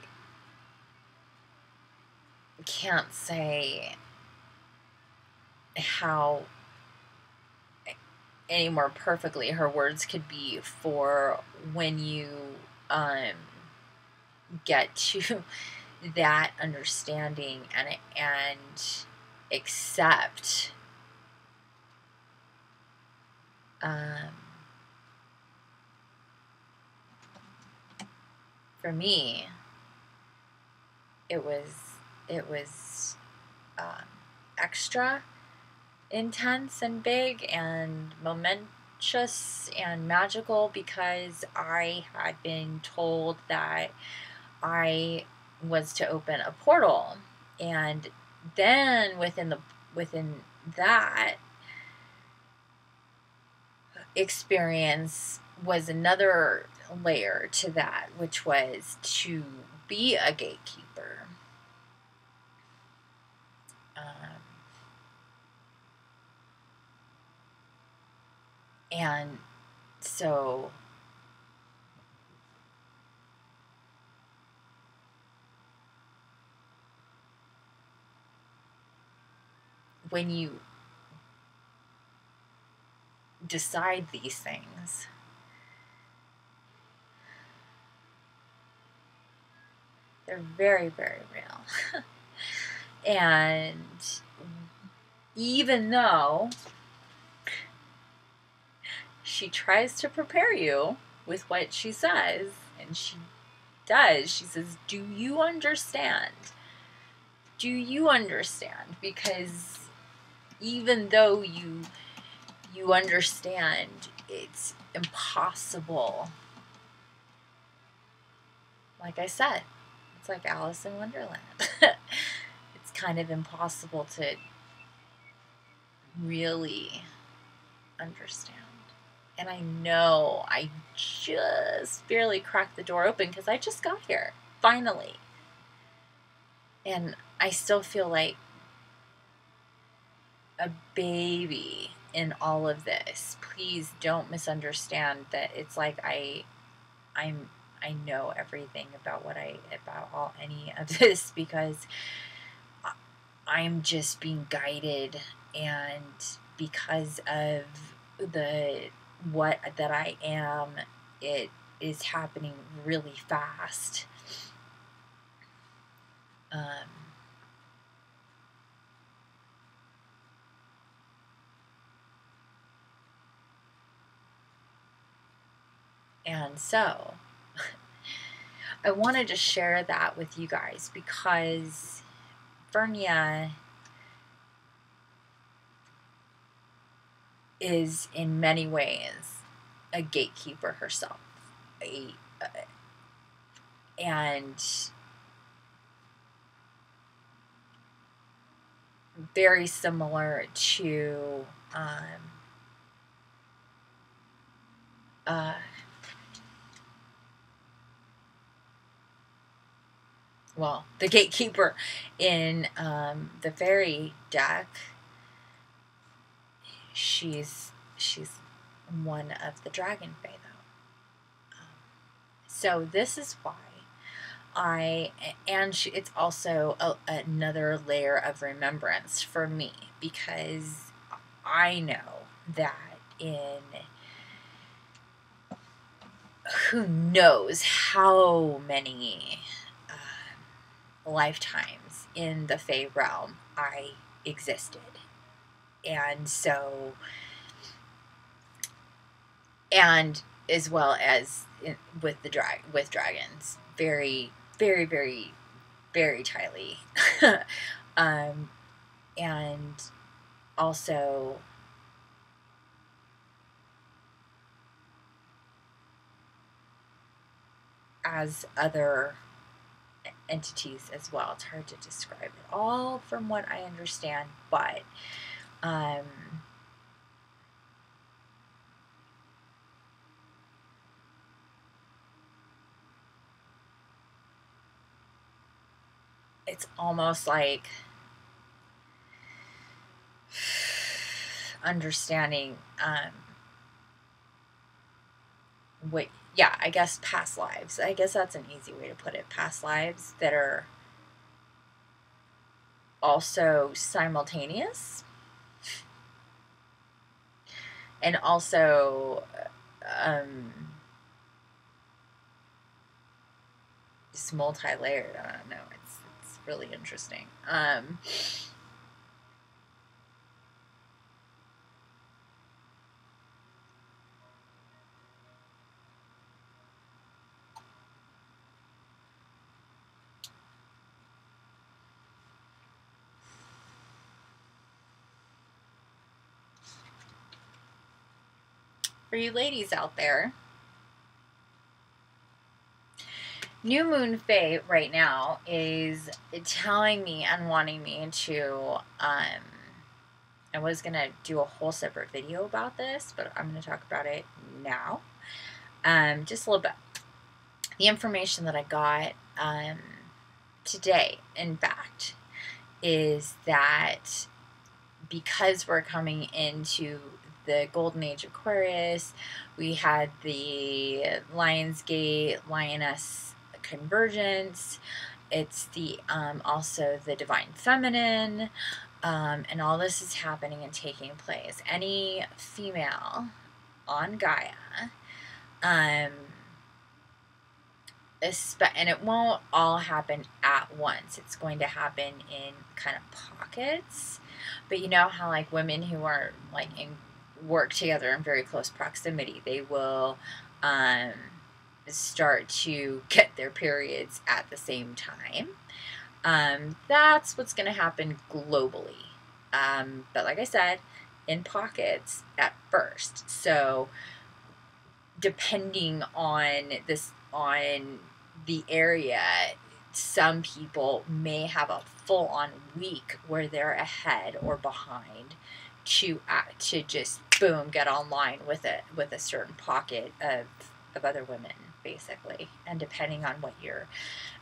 can't say how any more perfectly her words could be for when you get to that understanding and accept for me it was extra intense and big and momentous and magical because I had been told that I was to open a portal, and then within that experience was another layer to that, which was to be a gatekeeper. And so when you decide these things, they're very, very real. And even though she tries to prepare you with what she says, and she does, she says, do you understand? Do you understand? Because even though you understand, it's impossible. Like I said, it's like Alice in Wonderland. It's kind of impossible to really understand. And I know I just barely cracked the door open because I just got here, finally. And I still feel like a baby in all of this. Please don't misunderstand that it's like I know everything about any of this, because I'm just being guided, and because of what I am, it is happening really fast. And so I wanted to share that with you guys because Vernia is in many ways a gatekeeper herself, and very similar to the gatekeeper in the Faerie deck. she's one of the dragon fae, though. So this is why it's also another layer of remembrance for me, because I know that in who knows how many lifetimes in the Fae realm I existed. And so, and as well as with dragons, very, very, very, very tightly. And also as other entities as well. It's hard to describe it all from what I understand, but it's almost like understanding I guess past lives. I guess that's an easy way to put it. Past lives that are also simultaneous and also it's multi-layered. I don't know. It's really interesting. For you ladies out there, New Moon Fae right now is telling me and wanting me to, I was going to do a whole separate video about this, but I'm going to talk about it now. Just a little bit. The information that I got today, in fact, is that because we're coming into the Golden Age Aquarius, we had the Lionsgate, Lioness convergence. It's the also the Divine Feminine, and all this is happening and taking place. Any female on Gaia, and it won't all happen at once. It's going to happen in kind of pockets. But you know how like women who are like work together in very close proximity, they will start to get their periods at the same time. That's what's going to happen globally. But like I said, in pockets at first. So depending on the area, some people may have a full-on week where they're ahead or behind to just boom get online with a certain pocket of other women, basically. And depending on what your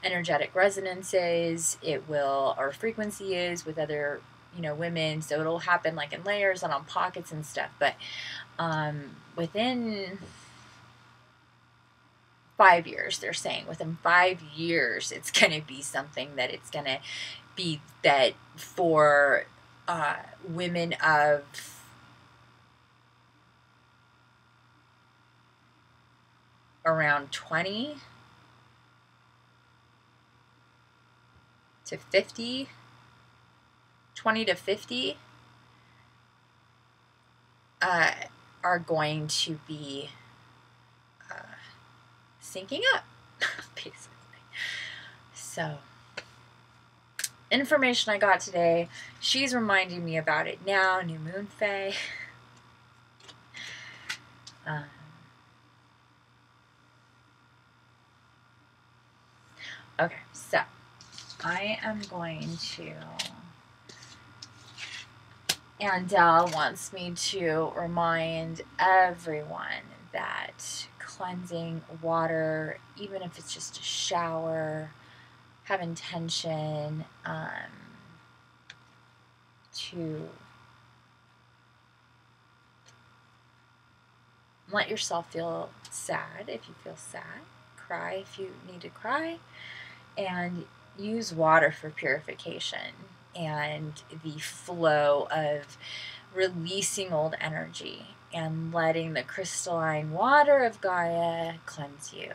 energetic resonance is, it will, or frequency is with other women, so it'll happen like in layers and on pockets and stuff. But within 5 years, they're saying within 5 years it's going to be something that it's going to be that for women of around 20 to 50, 20 to 50 are going to be syncing up, basically. So, information I got today, she's reminding me about it now, New Moon Fae. Okay, so I am going to, Andelle wants me to remind everyone that cleansing water, even if it's just a shower, have intention to let yourself feel sad if you feel sad. Cry if you need to cry. And use water for purification and the flow of releasing old energy and letting the crystalline water of Gaia cleanse you.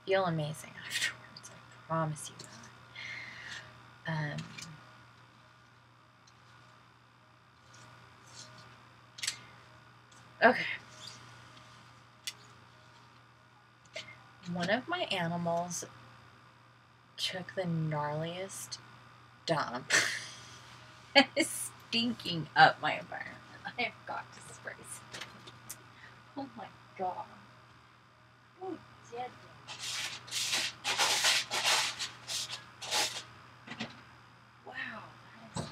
Feel amazing afterwards, I promise you that. Okay. One of my animals took the gnarliest dump and is stinking up my environment. I have got to spray some. Oh my god. Who did that? Wow, that is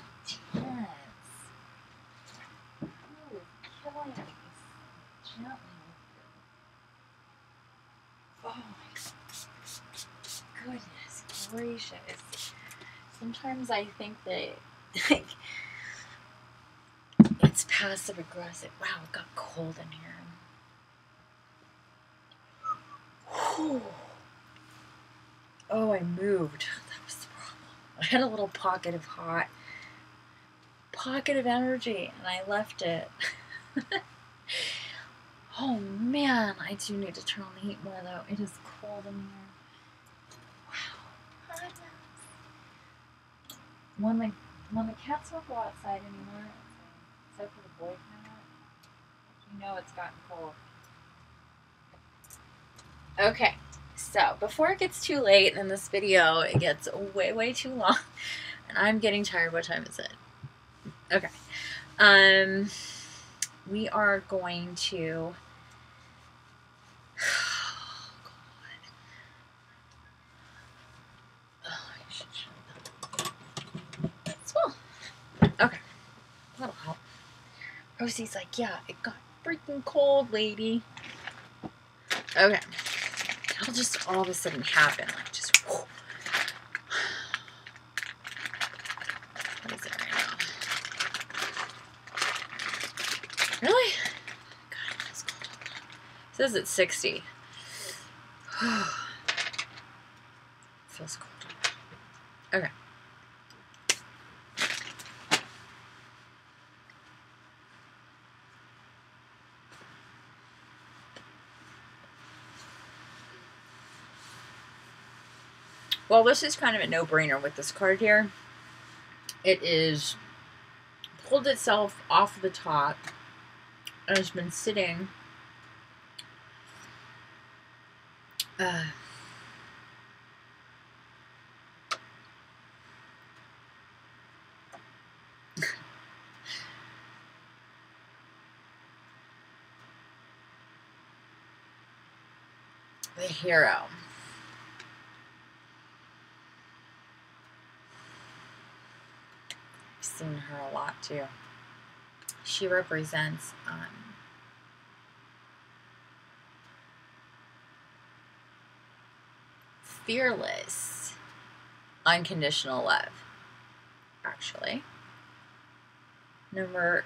intense. Who is killing me? Gently. Oh my goodness gracious. Sometimes I think that like it's passive aggressive. Wow, it got cold in here. Whew. Oh, I moved. That was the problem. I had a little pocket of energy and I left it. Oh man, I do need to turn on the heat more though. It is cold in here. Wow. When the cats won't go outside anymore, except for the boy cat, you know it's gotten cold. Okay, so before it gets too late in this video, it gets way too long, and I'm getting tired. What time is it? Okay. We are going to. Oh, God. Oh, I should shut that. Well, okay. That'll help. Rosie's like, yeah, it got freaking cold, lady. Okay. That'll just all of a sudden happen. Like, just, whoo. What is it right now? Really? God, it's cold. It says it's 60. Feels cold. Okay. Well, this is kind of a no-brainer with this card here. It is pulled itself off the top and has been sitting the hero. I've seen her a lot too. She represents fearless, unconditional love, actually.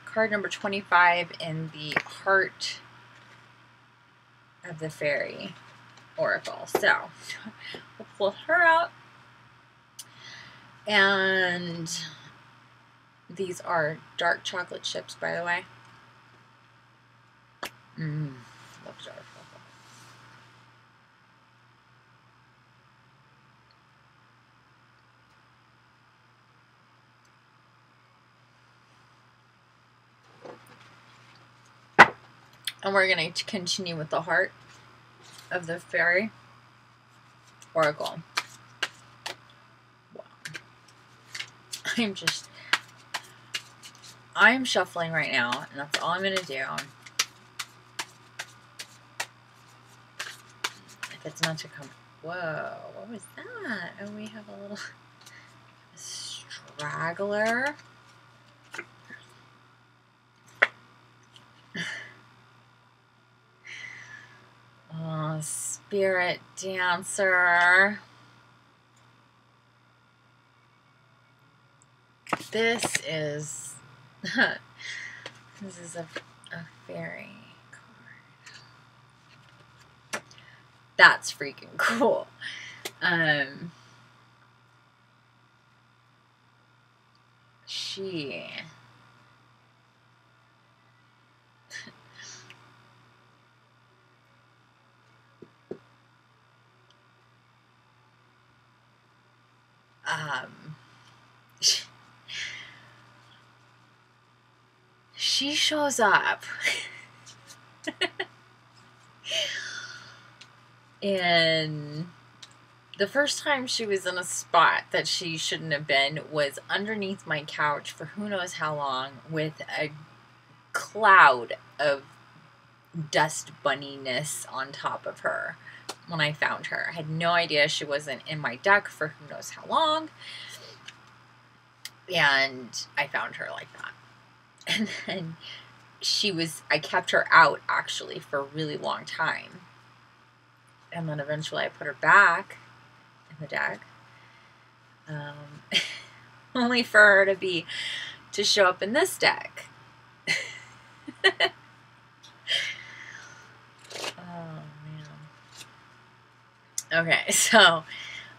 Card number 25 in the Heart of the Faerie Oracle. So, we'll pull her out. And these are dark chocolate chips, by the way. Love dark chocolate. And we're going to continue with the Heart of the Faerie Oracle. Wow. I'm shuffling right now, and that's all I'm going to do. If it's not to come. Whoa, what was that? Oh, we have a little straggler. Oh, spirit dancer. This is a fairy. That's freaking cool. She shows up and the first time she was in a spot that she shouldn't have been was underneath my couch for who knows how long with a cloud of dust bunniness on top of her when I found her. I had no idea she wasn't in my deck for who knows how long. And I found her like that. And then I kept her out actually for a really long time. And then eventually I put her back in the deck. Only for her to show up in this deck. Oh, man. Okay, so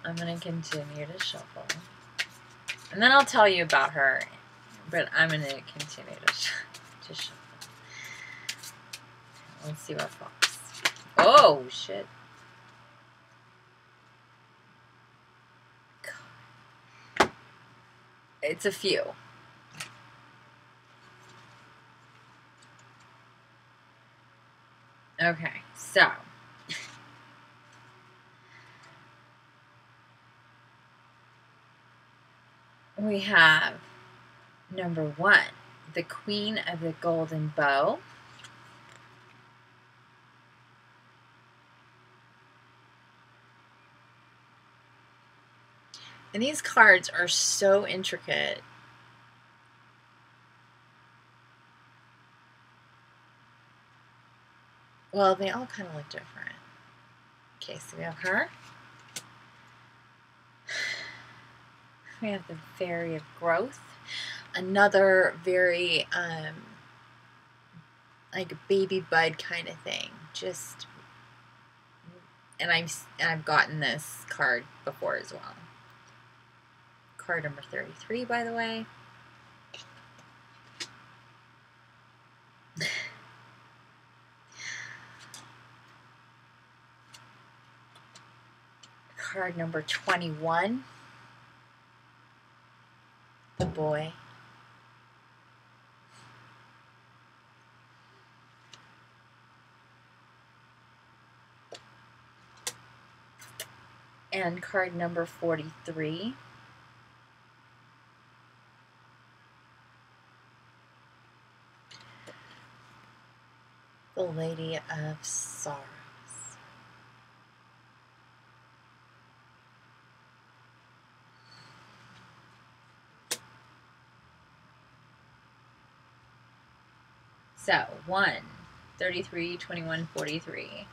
I'm going to continue to shuffle. And then I'll tell you about her. But I'm going to continue to shuffle. Let's see what pops. Oh, shit. God. It's a few. Okay, so we have number 1, the Queen of the Golden Bow. And these cards are so intricate. Well, they all kind of look different. Okay, so we have her. We have the Faerie of Growth. Another very, like a baby bud kind of thing. Just, and I've gotten this card before as well. Card number 33, by the way. Card number 21. The boy. And card number 43. The Lady of Sorrows. So, 1, 33, 21, 43.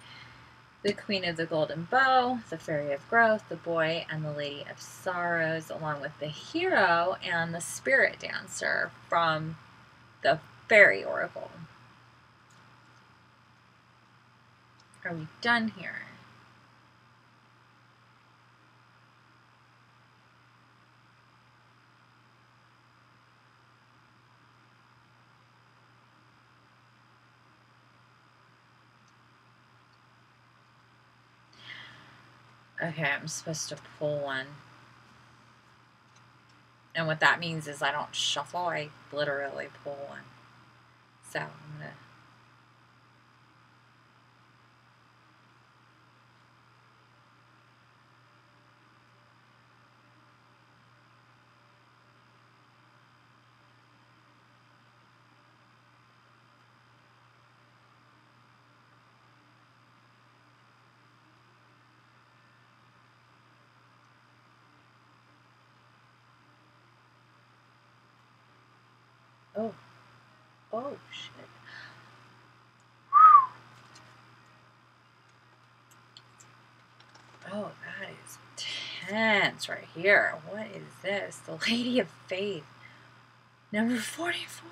The Queen of the Golden Bow, the Faerie of Growth, the Boy, and the Lady of Sorrows, along with the Hero and the Spirit Dancer from the Faerie Oracle. Are we done here? Okay, I'm supposed to pull one. And what that means is I don't shuffle, I literally pull one. So I'm going to... Oh, shit. Oh, that is tense right here. What is this? The Lady of Faith. Number 44.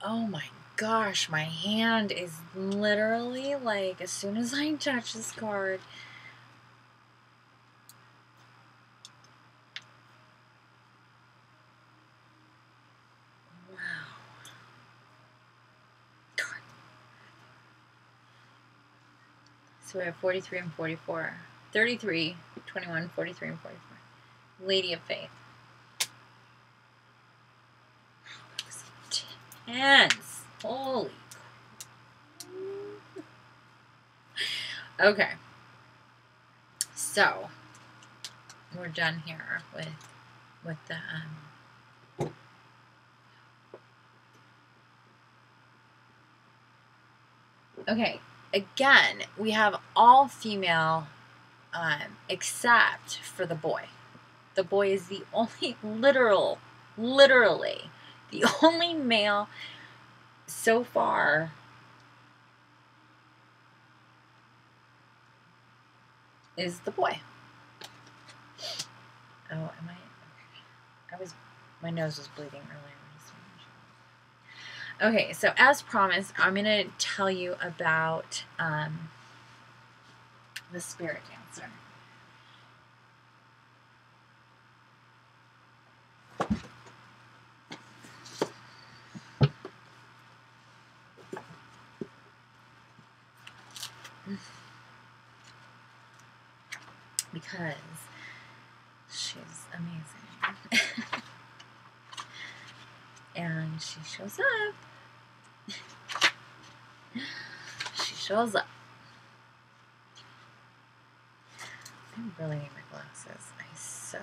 Oh my gosh, my hand is literally like, as soon as I touch this card, wow. So we have 43 and 44. 33, 21, 43, and 44. Lady of Faith. That was intense. Holy. Okay. So, we're done here with the okay, again, we have all female except for the boy. The boy is the only literally the only male so far is the boy. Oh, am I was, my nose was bleeding earlier. Okay, so as promised, I'm going to tell you about the spirit dancer. Because she's amazing. And she shows up. She shows up. I really need my glasses. I so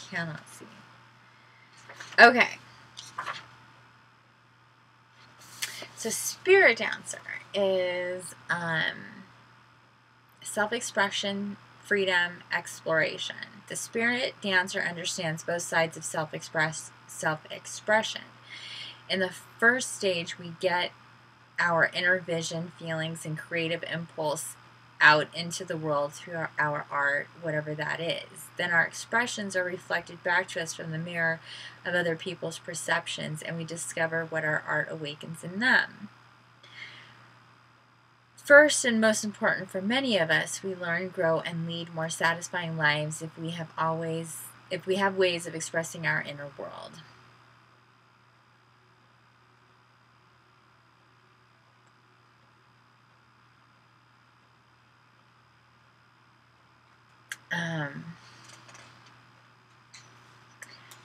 cannot see. Okay. So spirit dancer is self-expression, freedom, exploration. The spirit dancer understands both sides of self-expression. In the first stage, we get our inner vision, feelings, and creative impulse out into the world through our art, whatever that is. Then our expressions are reflected back to us from the mirror of other people's perceptions, and we discover what our art awakens in them. First and most important for many of us, we learn, grow, and lead more satisfying lives if we have ways of expressing our inner world.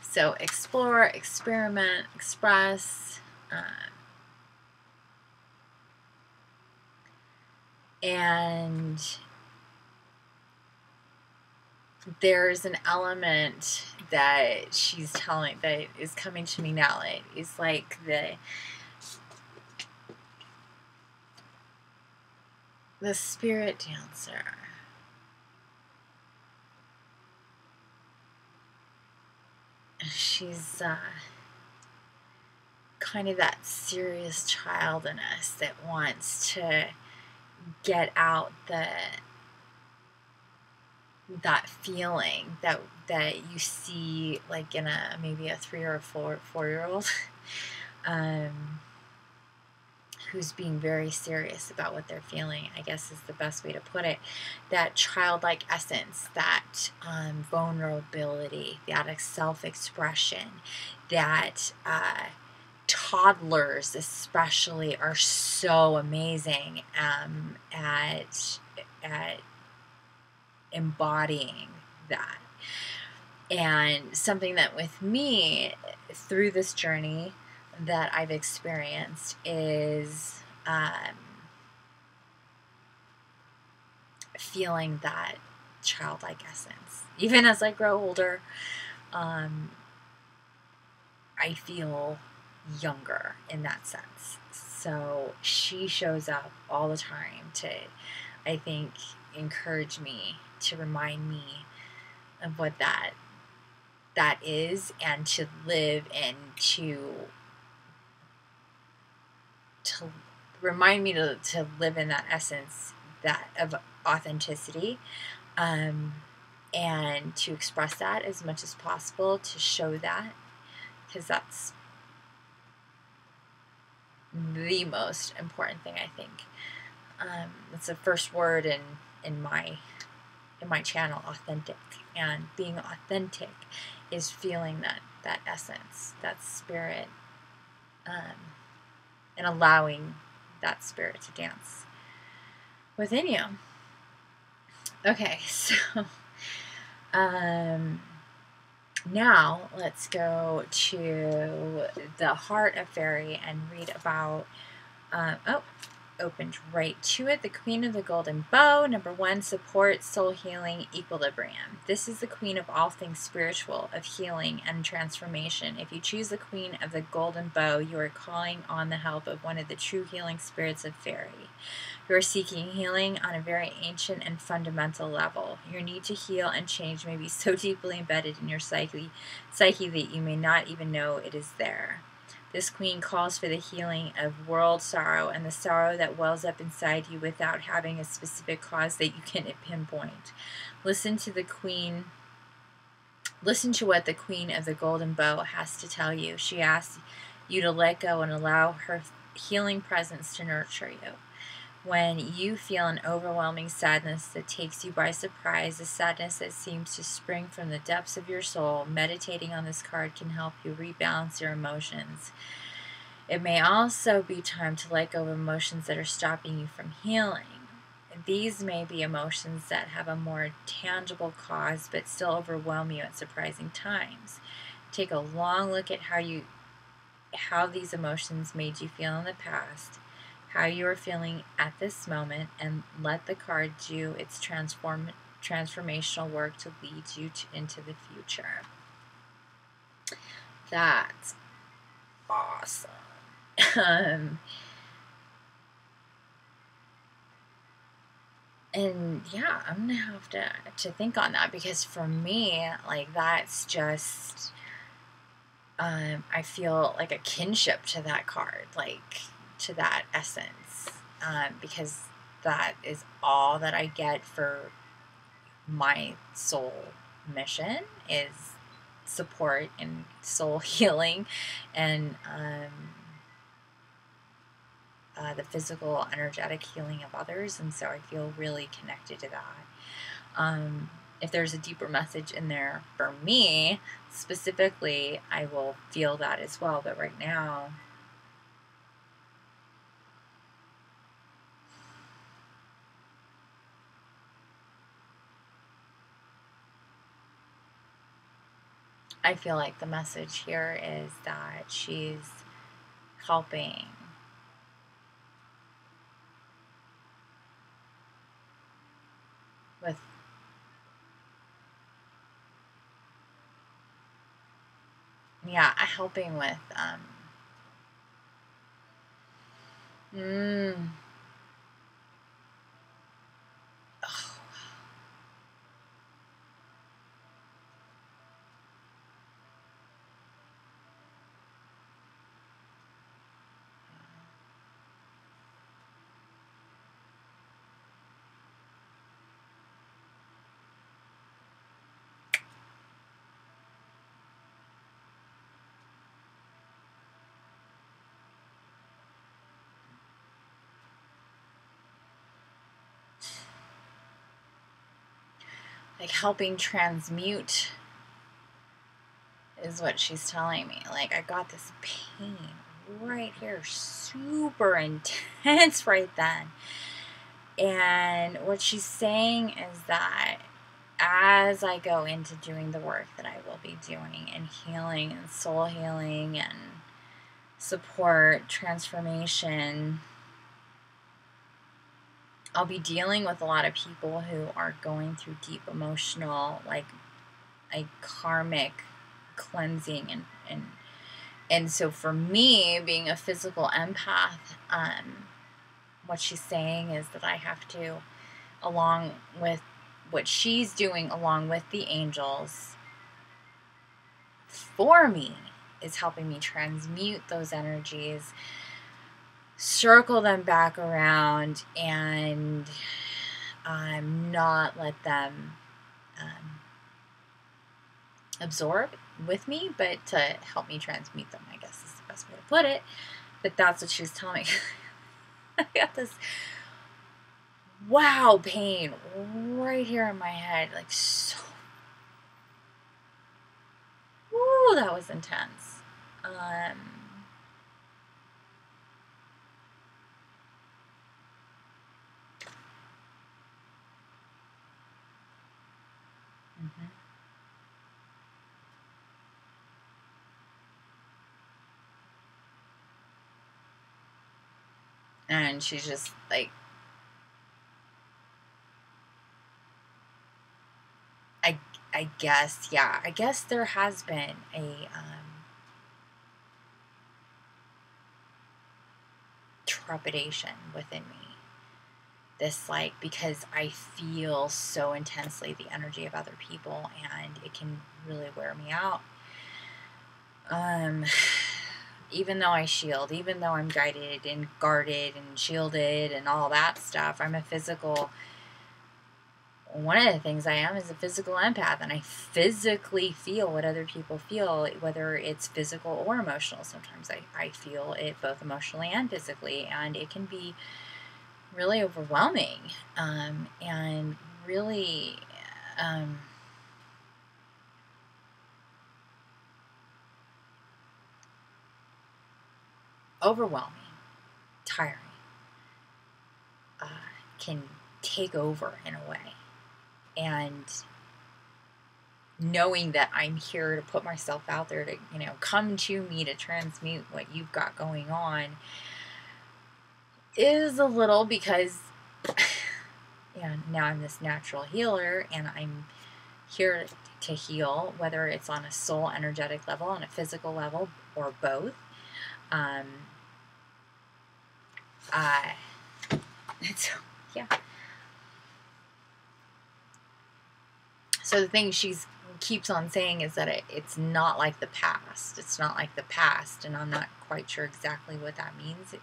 So explore, experiment, express, and there's an element that she's telling, that is coming to me now. It's like the spirit dancer. She's kind of that serious child in us that wants to get out that feeling that you see like in maybe a 3 or 4-year-old who's being very serious about what they're feeling, I guess is the best way to put it. That childlike essence, that vulnerability, that self-expression, that toddlers especially are so amazing at embodying that. And something that with me through this journey that I've experienced is feeling that childlike essence. Even as I grow older, I feel younger in that sense. So she shows up all the time to, I think, encourage me, to remind me of what that is, and to live and to remind me to live in that essence, that of authenticity, and to express that as much as possible, to show that, because the most important thing, I think. It's the first word in my channel, authentic. And being authentic is feeling that essence, that spirit, and allowing that spirit to dance within you. Okay, so now let's go to the heart of Faerie and read about, opened right to it, the Queen of the Golden Bow. Number 1, support, soul healing, equilibrium. This is the queen of all things spiritual, of healing and transformation. If you choose the Queen of the Golden Bow, you are calling on the help of one of the true healing spirits of Faerie. You are seeking healing on a very ancient and fundamental level. Your need to heal and change may be so deeply embedded in your psyche that you may not even know it is there. This queen calls for the healing of world sorrow and the sorrow that wells up inside you without having a specific cause that you can pinpoint. Listen to what the Queen of the Golden Bow has to tell you. She asks you to let go and allow her healing presence to nurture you. When you feel an overwhelming sadness that takes you by surprise, a sadness that seems to spring from the depths of your soul, meditating on this card can help you rebalance your emotions. It may also be time to let go of emotions that are stopping you from healing. These may be emotions that have a more tangible cause but still overwhelm you at surprising times. Take a long look at how these emotions made you feel in the past, how you are feeling at this moment, and let the card do its transformational work to lead you into the future. That's awesome. And yeah, I'm gonna have to think on that, because for me, like, that's just, I feel like a kinship to that card, like, to that essence, because that is all that I get for my soul mission, is support and soul healing, and the physical, energetic healing of others. And so I feel really connected to that. If there's a deeper message in there for me specifically, I will feel that as well. But right now, I feel like the message here is that she's helping with helping with oh, like helping transmute is what she's telling me. Like, I got this pain right here, super intense right then. And what she's saying is that as I go into doing the work that I will be doing, and healing and soul healing and support, transformation, I'll be dealing with a lot of people who are going through deep emotional, like karmic cleansing, and so for me, being a physical empath, what she's saying is that I have to, along with what she's doing, along with the angels for me, is helping me transmute those energies, circle them back around, and not let them absorb with me, but to help me transmute them, I guess is the best way to put it. But that's what she was telling me. I got this wow pain right here in my head, like so. Woo, that was intense. And she's just like, I guess, yeah, I guess there has been a trepidation within me. This, like, because I feel so intensely the energy of other people, and it can really wear me out. Even though I shield, even though I'm guided and guarded and shielded and all that stuff, I'm a physical. One of the things I am is a physical empath, and I physically feel what other people feel, whether it's physical or emotional. Sometimes I feel it both emotionally and physically, and it can be really overwhelming, and really overwhelming, tiring, can take over in a way. And knowing that I'm here to put myself out there to, come to me to transmute what you've got going on is a little, because now I'm this natural healer, and I'm here to heal, whether it's on a soul energetic level, on a physical level, or both. So the thing she keeps on saying is that it's not like the past. It's not like the past, and I'm not quite sure exactly what that means.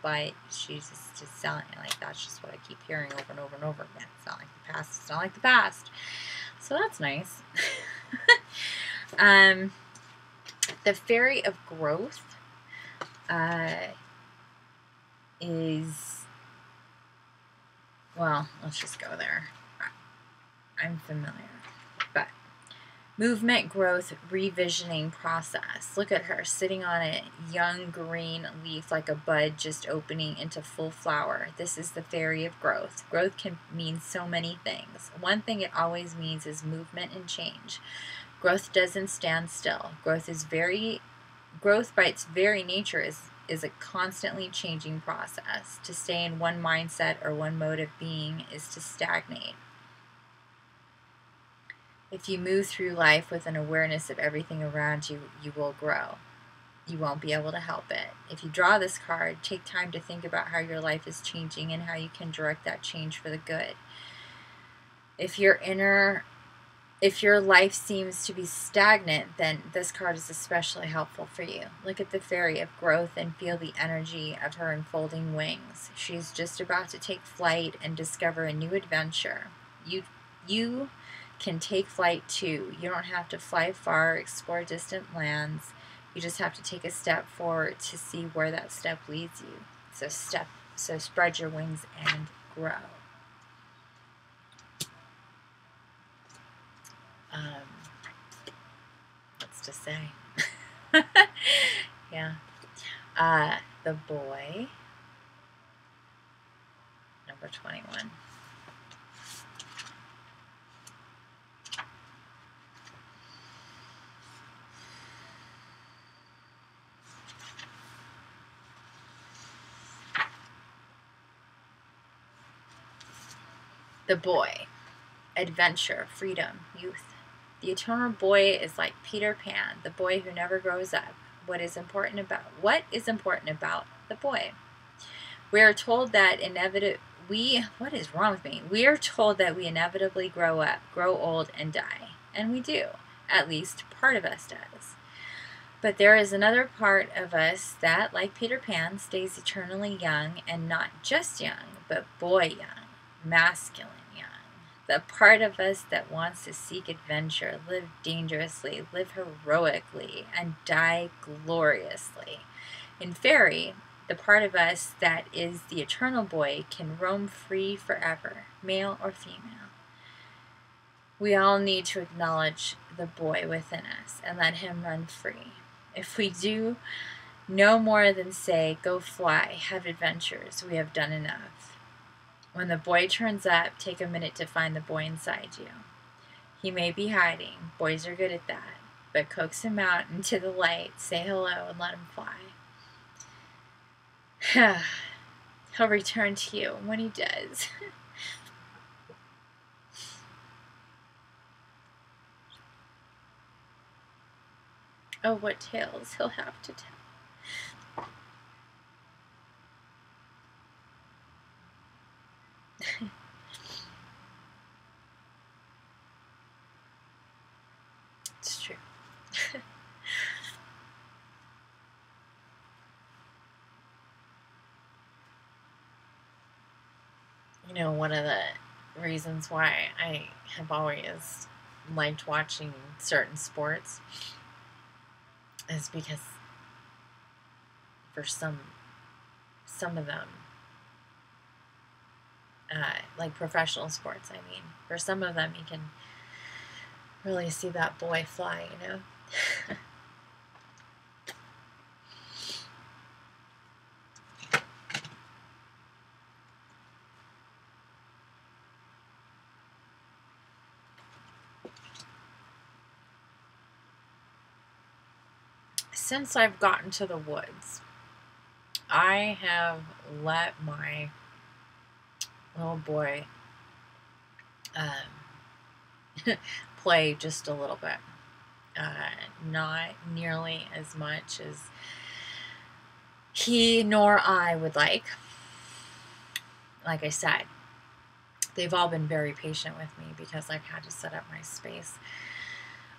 But she's just telling me, like, that's just what I keep hearing over and over and over again. It's not like the past. It's not like the past. So that's nice. The Faerie of Growth is, well, let's just go there. I'm familiar. But movement, growth, revisioning process. Look at her sitting on a young green leaf, like a bud just opening into full flower. This is the Faerie of Growth. Growth can mean so many things. One thing it always means is movement and change. Growth doesn't stand still. Growth by its very nature is a constantly changing process. To stay in one mindset or one mode of being is to stagnate. If you move through life with an awareness of everything around you, you will grow. You won't be able to help it. If you draw this card, take time to think about how your life is changing and how you can direct that change for the good. If your life seems to be stagnant, then this card is especially helpful for you. Look at the Faerie of Growth and feel the energy of her unfolding wings. She's just about to take flight and discover a new adventure. You can take flight too. You don't have to fly far, explore distant lands. You just have to take a step forward to see where that step leads you. So spread your wings and grow. What's to say? Yeah. The boy, number 21. The boy, adventure, freedom, youth. The eternal boy is like Peter Pan, the boy who never grows up. What is important about the boy? We are told that what is wrong with me? We are told that we inevitably grow up, grow old, and die. And we do. At least part of us does. But there is another part of us that, like Peter Pan, stays eternally young, and not just young, but boy young, masculine young. The part of us that wants to seek adventure, live dangerously, live heroically, and die gloriously. In Faerie, the part of us that is the eternal boy can roam free forever, male or female. We all need to acknowledge the boy within us and let him run free. If we do no more than say, go fly, have adventures, we have done enough. When the boy turns up, take a minute to find the boy inside you. He may be hiding. Boys are good at that. But coax him out into the light, say hello, and let him fly. He'll return to you when he does. Oh, what tales he'll have to tell. It's true. You know, one of the reasons why I have always liked watching certain sports is because for some of them, like professional sports, I mean, for some of them you can really see that boy fly, you know? Since I've gotten to the woods, I have let my little boy play just a little bit. Not nearly as much as he nor I would like. Like I said, they've all been very patient with me because I've had to set up my space.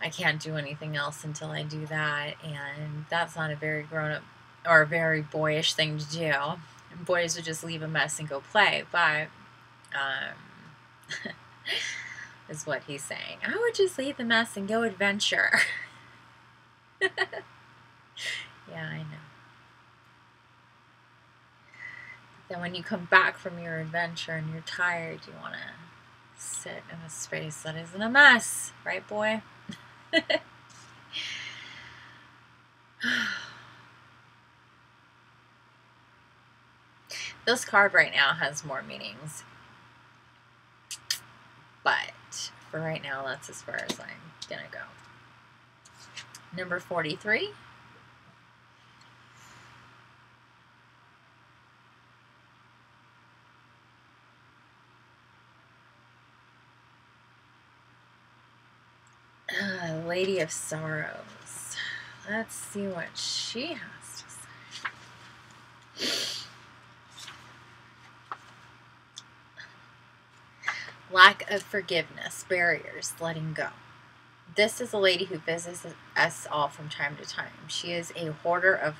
I can't do anything else until I do that, and that's not a very grown-up or a very boyish thing to do. Boys would just leave a mess and go play, but is what he's saying. I would just leave the mess and go adventure. Yeah, I know. Then when you come back from your adventure and you're tired, you want to sit in a space that isn't a mess, right, boy? This card right now has more meanings, but for right now, that's as far as I'm gonna go. Number 43. Lady of Sorrows. Let's see what she has to say. Lack of forgiveness, barriers, letting go. This is a lady who visits us all from time to time. She is a hoarder of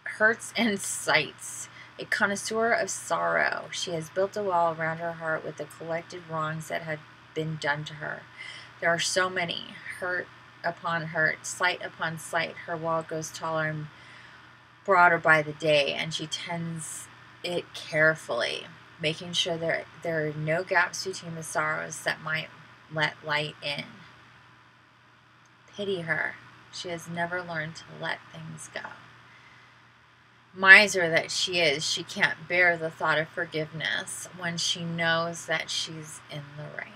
hurts and sights, a connoisseur of sorrow. She has built a wall around her heart with the collected wrongs that had been done to her. There are so many, hurt upon hurt, slight upon slight. Her wall grows taller and broader by the day, and she tends it carefully, making sure there are no gaps between the sorrows that might let light in. Pity her. She has never learned to let things go. Miser that she is, she can't bear the thought of forgiveness when she knows that she's in the right.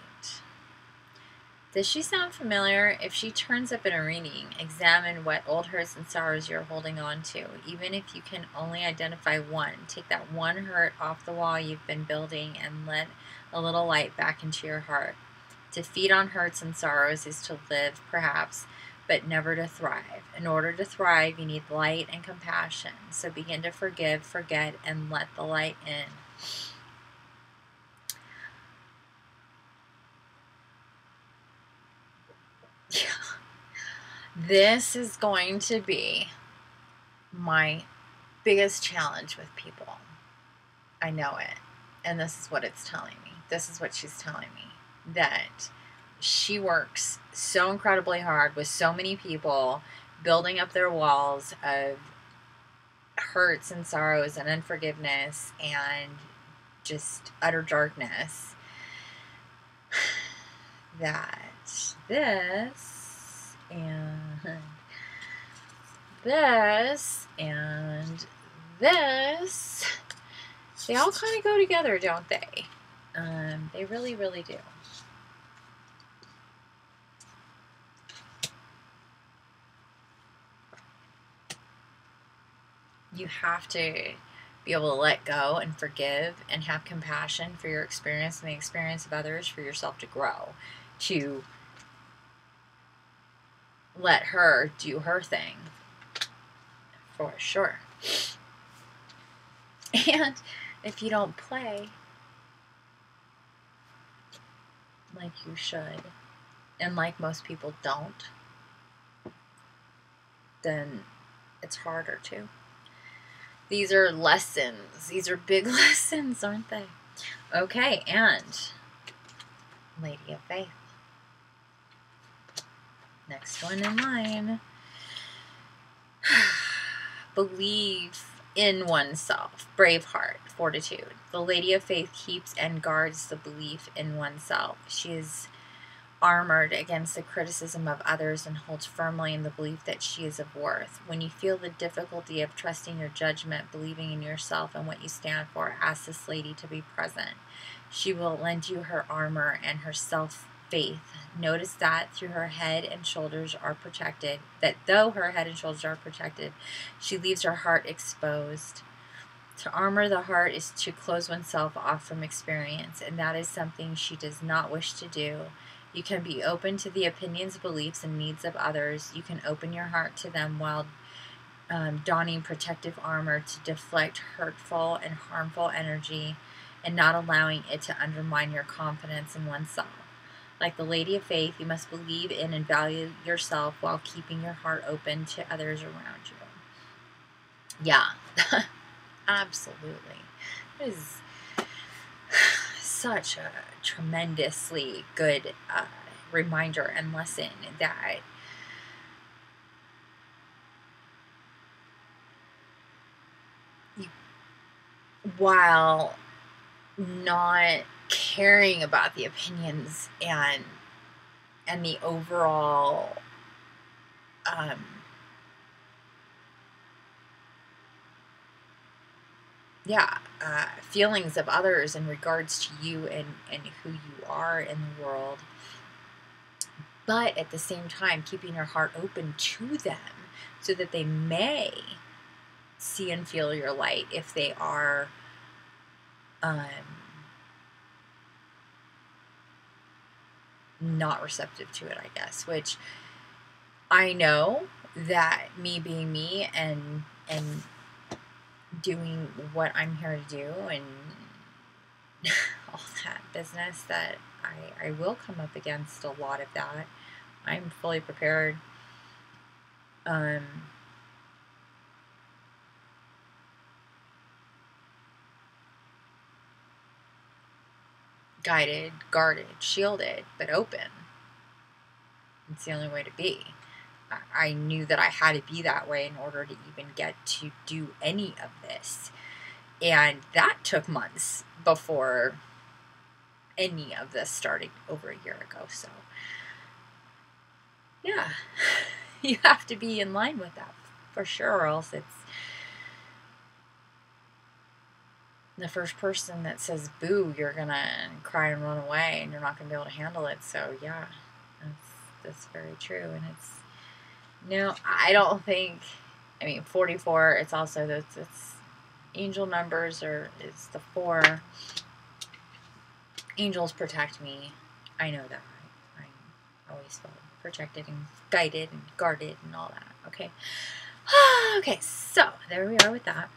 Does she sound familiar? If she turns up in a reading, examine what old hurts and sorrows you're holding on to. Even if you can only identify one, take that one hurt off the wall you've been building and let a little light back into your heart. To feed on hurts and sorrows is to live, perhaps, but never to thrive. In order to thrive, you need light and compassion. So begin to forgive, forget, and let the light in. This is going to be my biggest challenge with people. I know it. And this is what it's telling me. This is what she's telling me. That she works so incredibly hard with so many people, building up their walls of hurts and sorrows and unforgiveness and just utter darkness, that this and this and this, they all kind of go together, don't they? They really, really do. You have to be able to let go and forgive and have compassion for your experience and the experience of others, for yourself to grow, to let her do her thing, for sure. And if you don't play like you should, and like most people don't, then it's harder to. These are lessons. These are big lessons, aren't they? Okay, and Lady of Faith. Next one in line. Believe in oneself. Brave heart. Fortitude. The Lady of Faith keeps and guards the belief in oneself. She is armored against the criticism of others and holds firmly in the belief that she is of worth. When you feel the difficulty of trusting your judgment, believing in yourself and what you stand for, ask this lady to be present. She will lend you her armor and her self-faith. Notice that through her head and shoulders are protected, that though her head and shoulders are protected, she leaves her heart exposed. To armor the heart is to close oneself off from experience, and that is something she does not wish to do. You can be open to the opinions, beliefs, and needs of others. You can open your heart to them while donning protective armor to deflect hurtful and harmful energy and not allowing it to undermine your confidence in oneself. Like the Lady of Faith, you must believe in and value yourself while keeping your heart open to others around you. Yeah, absolutely. It is such a tremendously good reminder and lesson that you, while not caring about the opinions and the overall feelings of others in regards to you and who you are in the world, but at the same time keeping your heart open to them so that they may see and feel your light if they are not receptive to it, I guess, which I know that me being me and doing what I'm here to do and all that business, that I will come up against a lot of that. I'm fully prepared. Guided, guarded, shielded, but open. It's the only way to be. I knew that I had to be that way in order to even get to do any of this. And that took months before any of this started over a year ago. So, yeah, you have to be in line with that for sure, or else it's the first person that says boo, you're gonna cry and run away and you're not gonna be able to handle it. So yeah, that's very true. And it's, no, I don't think, I mean, 44, it's also, it's angel numbers, or it's the 4. Angels protect me. I know that. I always feel protected and guided and guarded and all that. Okay. Okay, so there we are with that.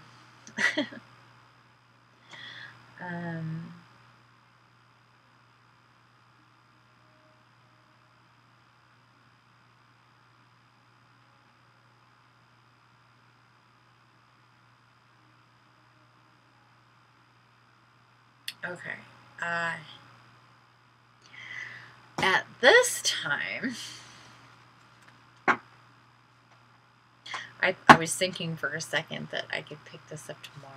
Okay. At this time, I was thinking for a second that I could pick this up tomorrow,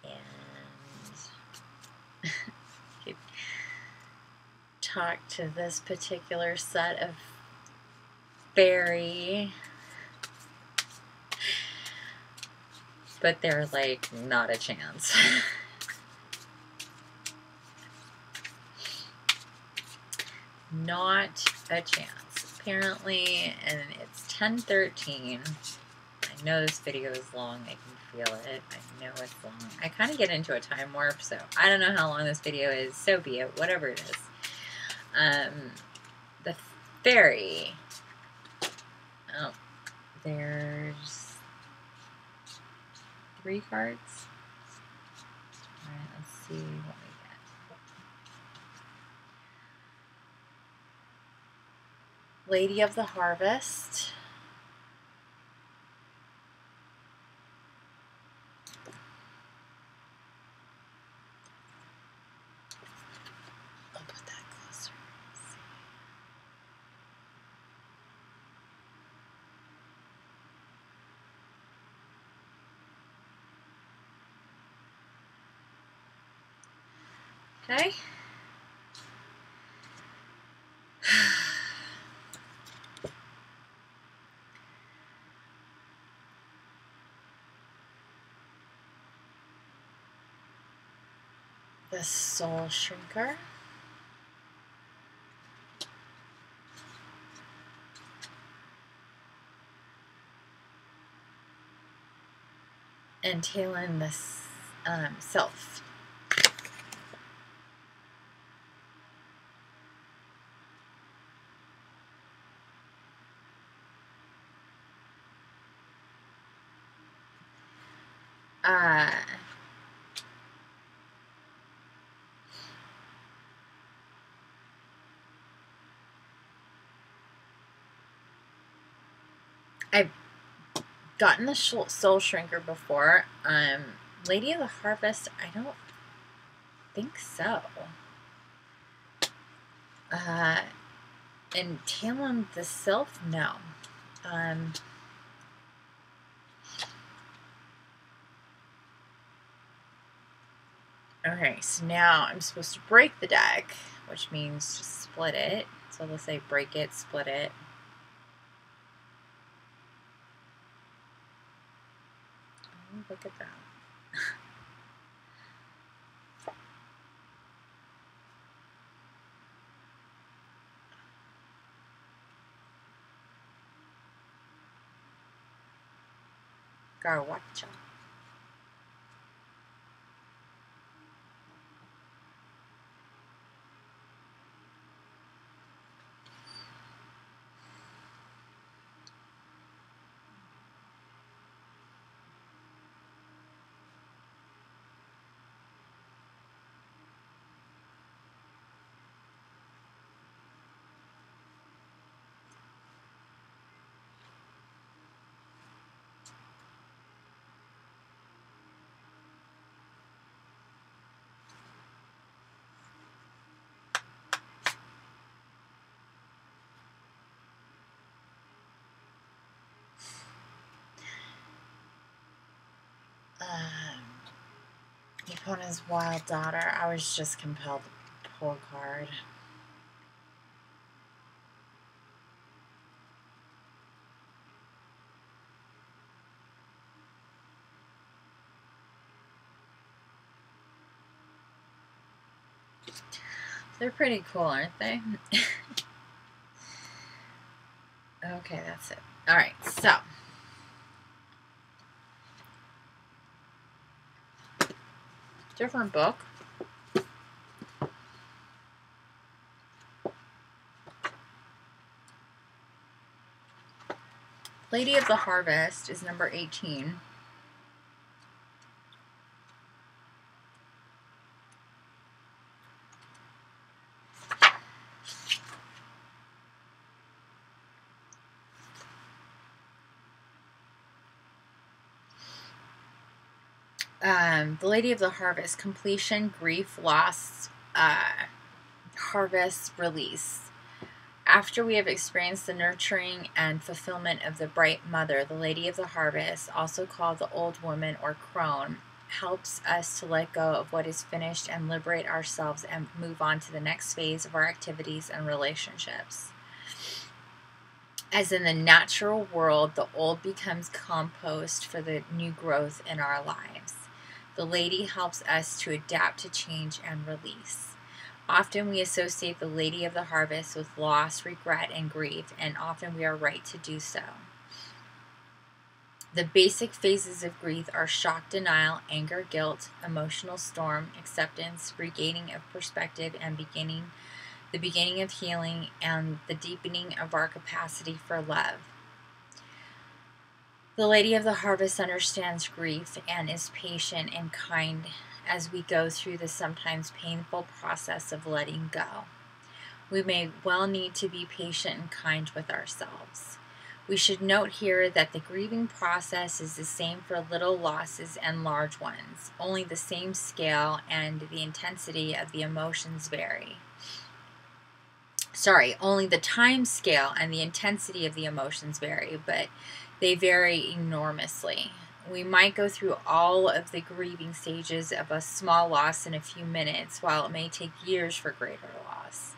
maybe. And could talk to this particular set of Faerie. But they're like, not a chance. Not a chance. Apparently, and it's 10:13. I know this video is long. I can feel it. I know it's long. I kind of get into a time warp, so I don't know how long this video is. So be it. Whatever it is. The Faerie. Oh, there's 3 cards. Alright, let's see what we get. Lady of the Harvest. I'll put that closer. Okay. The Soul Shrinker. And Talon the Self. I've gotten the Soul Shrinker before. Lady of the Harvest, I don't think so. And Talon the Self, no. Okay, so now I'm supposed to break the deck, which means just split it. So let's say break it, split it. Oh, look at that. Garwacha. Epona's Wild Daughter. I was just compelled to pull a card. They're pretty cool, aren't they? Okay, that's it. Alright, so. Different book. Lady of the Harvest is number 18. The Lady of the Harvest, completion, grief, loss, harvest, release. After we have experienced the nurturing and fulfillment of the bright mother, the Lady of the Harvest, also called the Old Woman or Crone, helps us to let go of what is finished and liberate ourselves and move on to the next phase of our activities and relationships. As in the natural world, the old becomes compost for the new growth in our lives. The Lady helps us to adapt to change and release. Often we associate the Lady of the Harvest with loss, regret, and grief, and often we are right to do so. The basic phases of grief are shock, denial, anger, guilt, emotional storm, acceptance, regaining of perspective, and the beginning of healing, and the deepening of our capacity for love. The Lady of the Harvest understands grief and is patient and kind as we go through the sometimes painful process of letting go. We may well need to be patient and kind with ourselves. We should note here that the grieving process is the same for little losses and large ones. Only the same scale and the intensity of the emotions vary. Only the time scale and the intensity of the emotions vary, but they vary enormously. We might go through all of the grieving stages of a small loss in a few minutes, while it may take years for greater loss.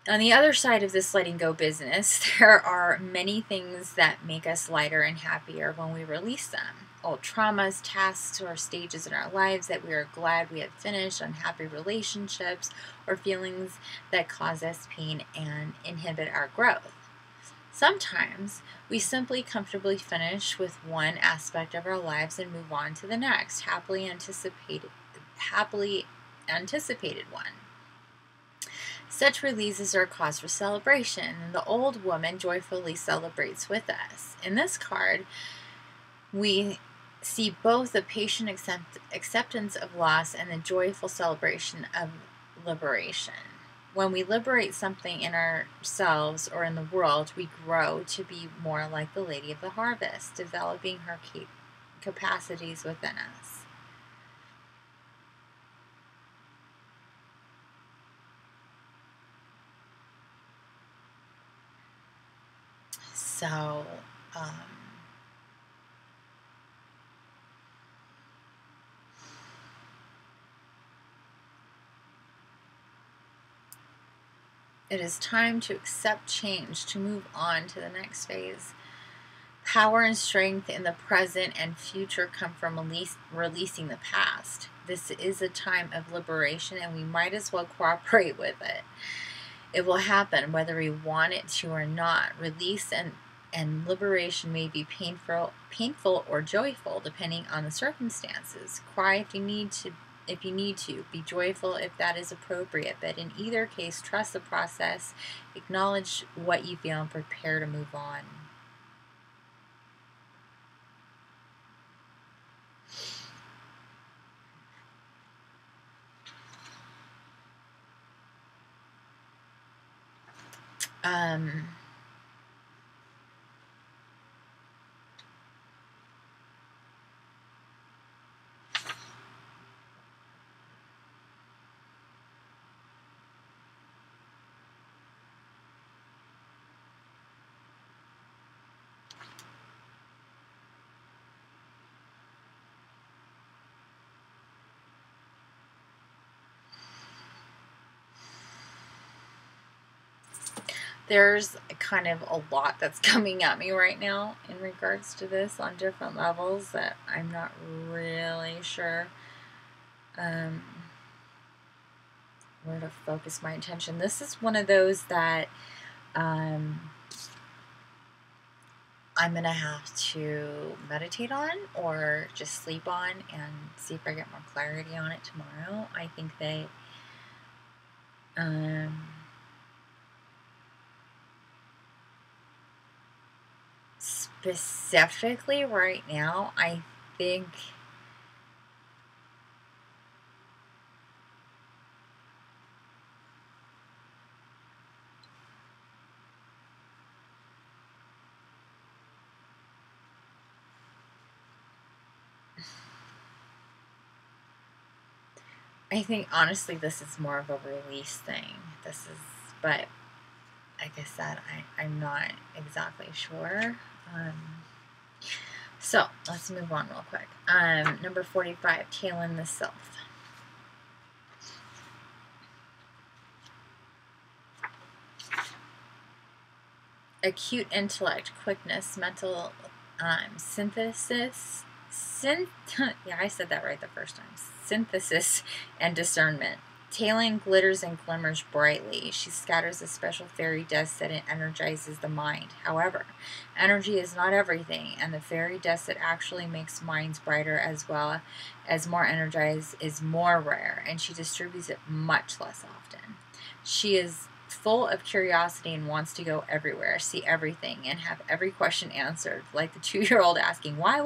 On the other side of this letting go business, there are many things that make us lighter and happier when we release them. Old traumas, tasks, or stages in our lives that we are glad we have finished, unhappy relationships, or feelings that cause us pain and inhibit our growth. Sometimes we simply comfortably finish with one aspect of our lives and move on to the next, happily anticipated one. Such releases are cause for celebration, and the old woman joyfully celebrates with us. In this card, we see both the patient acceptance of loss and the joyful celebration of liberation. When we liberate something in ourselves or in the world, we grow to be more like the Lady of the Harvest, developing her capacities within us. So, it is time to accept change, to move on to the next phase. Power and strength in the present and future come from releasing the past. This is a time of liberation, and we might as well cooperate with it. It will happen whether we want it to or not. Release and liberation may be painful or joyful, depending on the circumstances. Cry if you need to. Be joyful if that is appropriate, but in either case, trust the process, acknowledge what you feel, and prepare to move on. There's kind of a lot that's coming at me right now in regards to this on different levels that I'm not really sure where to focus my attention. This is one of those that I'm going to have to meditate on or just sleep on and see if I get more clarity on it tomorrow. I think that specifically right now, I think honestly this is more of a release thing. But like I said, I'm not exactly sure. So let's move on real quick. Number 45, Talon the Sylph. Acute intellect, quickness, mental synthesis. Yeah, I said that right the first time. Synthesis and discernment. Talon glitters and glimmers brightly. She scatters a special fairy dust that energizes the mind. However, energy is not everything, and the fairy dust that actually makes minds brighter as well as more energized is more rare, and she distributes it much less often. She is full of curiosity and wants to go everywhere, see everything, and have every question answered, like the 2-year-old asking, why?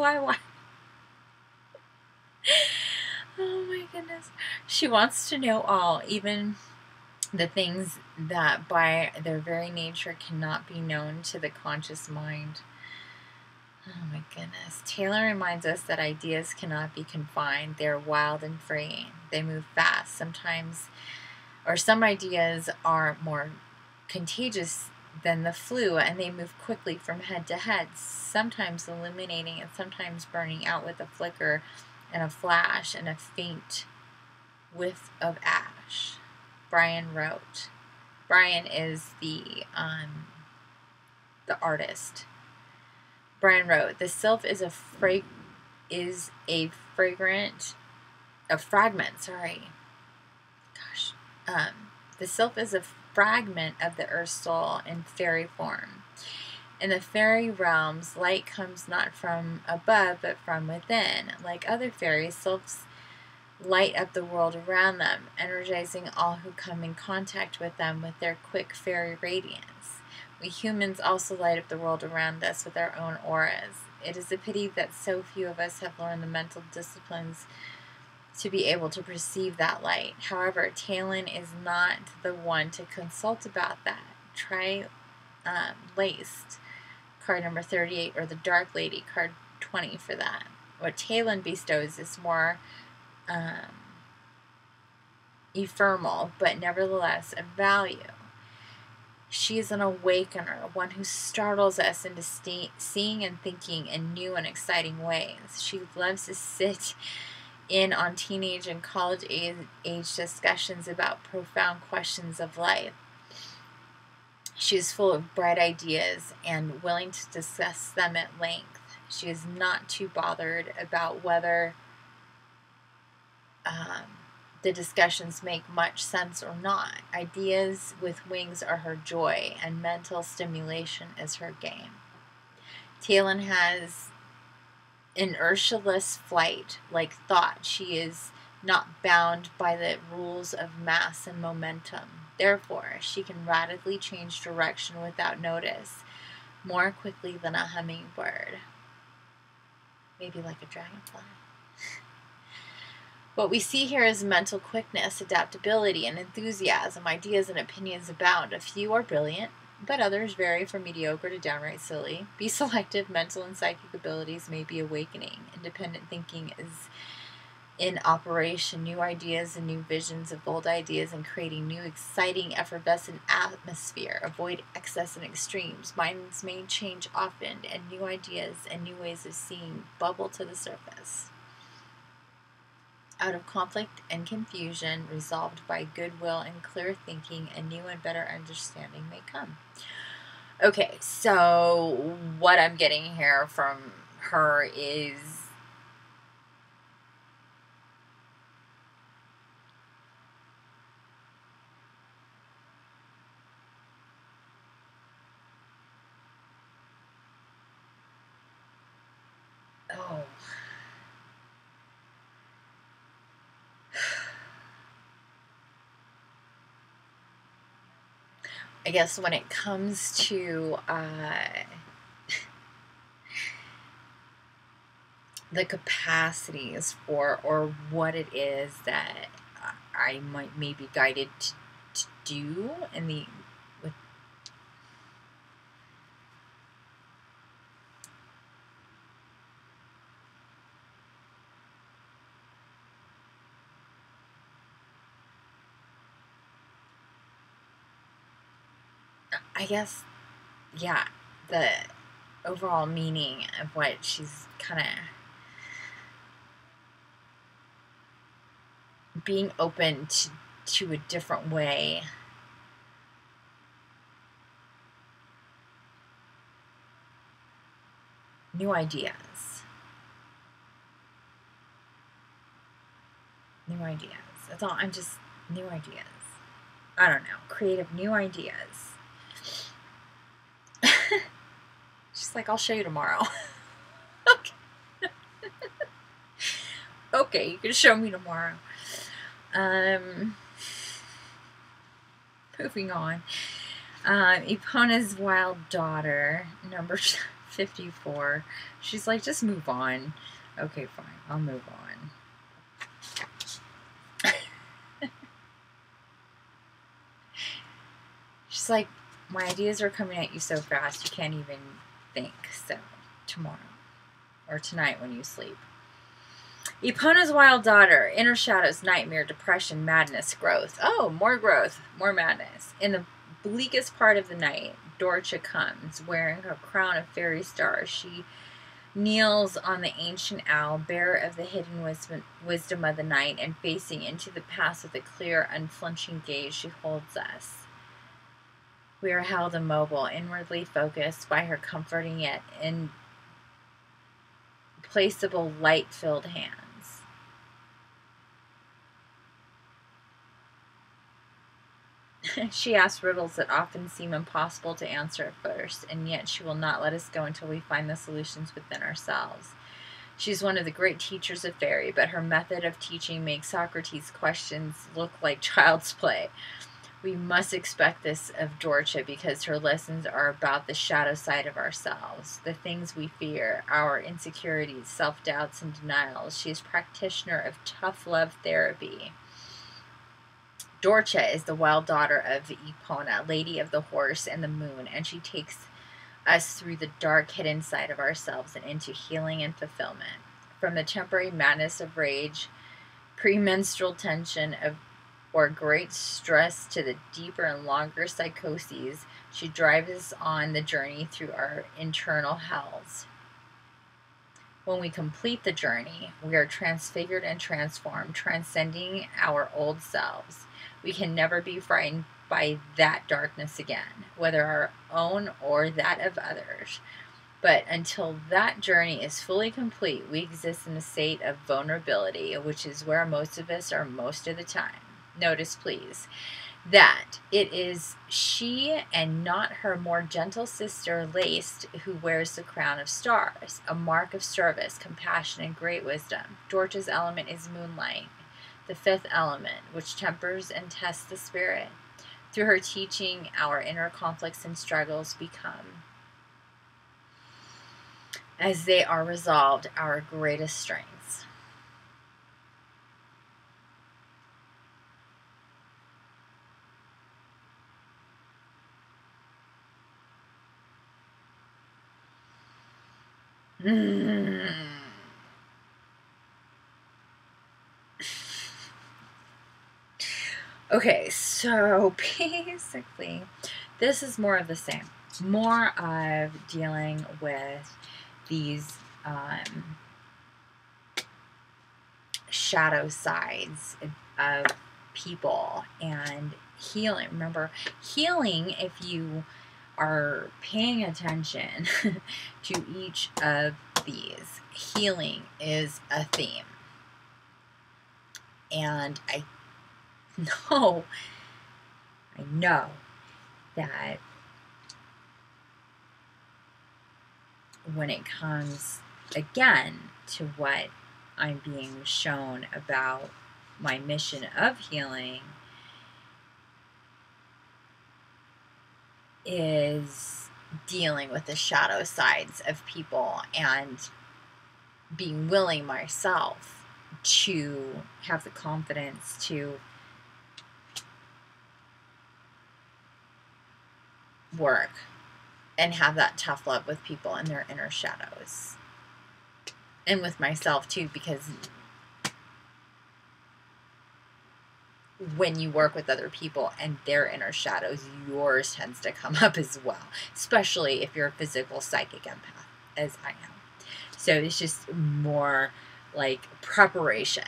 Oh my goodness. She wants to know all, even the things that by their very nature cannot be known to the conscious mind. Oh my goodness. Taylor reminds us that ideas cannot be confined. They are wild and free. They move fast. Sometimes, or some ideas are more contagious than the flu, and they move quickly from head to head, sometimes illuminating and sometimes burning out with a flicker and a flash and a faint whiff of ash. Brian wrote. Brian is the artist. Brian wrote, "The sylph is a fragment. Sorry, gosh. The sylph is a fragment of the earth's soul in fairy form. In the fairy realms, light comes not from above, but from within. Like other fairies, sylphs light up the world around them, energizing all who come in contact with them with their quick fairy radiance. We humans also light up the world around us with our own auras. It is a pity that so few of us have learned the mental disciplines to be able to perceive that light. However, Talon is not the one to consult about that. Try Laced, card number 38, or the Dark Lady, card 20 for that. What Talon bestows is more ephemeral, but nevertheless of value. She is an awakener, one who startles us into seeing and thinking in new and exciting ways. She loves to sit in on teenage and college age discussions about profound questions of life. She is full of bright ideas and willing to discuss them at length. She is not too bothered about whether the discussions make much sense or not. Ideas with wings are her joy, and mental stimulation is her game. Talon has inertialess flight, like thought. She is not bound by the rules of mass and momentum. Therefore, she can radically change direction without notice, more quickly than a hummingbird. Maybe like a dragonfly. What we see here is mental quickness, adaptability, and enthusiasm. Ideas and opinions abound. A few are brilliant, but others vary from mediocre to downright silly. Be selective. Mental and psychic abilities may be awakening. Independent thinking is in operation. New ideas and new visions of old ideas, and creating new, exciting, effervescent atmosphere. Avoid excess and extremes. Minds may change often, and new ideas and new ways of seeing bubble to the surface. Out of conflict and confusion, resolved by goodwill and clear thinking, a new and better understanding may come." Okay, so what I'm getting here from her is I guess when it comes to the capacities for, or what it is that I might be guided to do in the with I guess, yeah, the overall meaning of what she's kind of being open to a different way. New ideas. New ideas. That's all. I'm just new ideas. I don't know. Creative new ideas. She's like, I'll show you tomorrow. Okay. Okay, you can show me tomorrow. Moving on. Epona's wild daughter, number 54. She's like, just move on. Okay, fine. I'll move on. She's like, my ideas are coming at you so fast you can't even think. So, tomorrow. Or tonight when you sleep. Epona's wild daughter, inner shadows, nightmare, depression, madness, growth. Oh, more growth, more madness. In the bleakest part of the night, Dorcha comes, wearing her crown of fairy stars. She kneels on the ancient owl, bearer of the hidden wisdom of the night, and facing into the past with a clear, unflinching gaze, she holds us. We are held immobile, inwardly focused by her comforting yet implaceable light-filled hands. She asks riddles that often seem impossible to answer at first, and yet she will not let us go until we find the solutions within ourselves. She's one of the great teachers of Faerie, but her method of teaching makes Socrates' questions look like child's play. We must expect this of Dorcha because her lessons are about the shadow side of ourselves, the things we fear, our insecurities, self-doubts, and denials. She is practitioner of tough love therapy. Dorcha is the wild daughter of Epona, Lady of the Horse and the Moon, and she takes us through the dark hidden side of ourselves and into healing and fulfillment. From the temporary madness of rage, premenstrual tension, or great stress to the deeper and longer psychoses, she drives us on the journey through our internal hells. When we complete the journey, we are transfigured and transformed, transcending our old selves. We can never be frightened by that darkness again, whether our own or that of others. But until that journey is fully complete, we exist in a state of vulnerability, which is where most of us are most of the time. Notice, please, that it is she and not her more gentle sister, Laced, who wears the crown of stars, a mark of service, compassion, and great wisdom. Dorcha's element is moonlight, the fifth element, which tempers and tests the spirit. Through her teaching, our inner conflicts and struggles become, as they are resolved, our greatest strengths. Okay, so basically, this is more of the same. More of dealing with these shadow sides of people and healing. Remember, healing, if you are paying attention to each of these, healing is a theme. And I know that when it comes again to what I'm being shown about my mission of healing, is dealing with the shadow sides of people and being willing myself to have the confidence to work and have that tough love with people and their inner shadows. And with myself too, because when you work with other people and their inner shadows, yours tends to come up as well, especially if you're a physical psychic empath, as I am. So it's just more like preparation.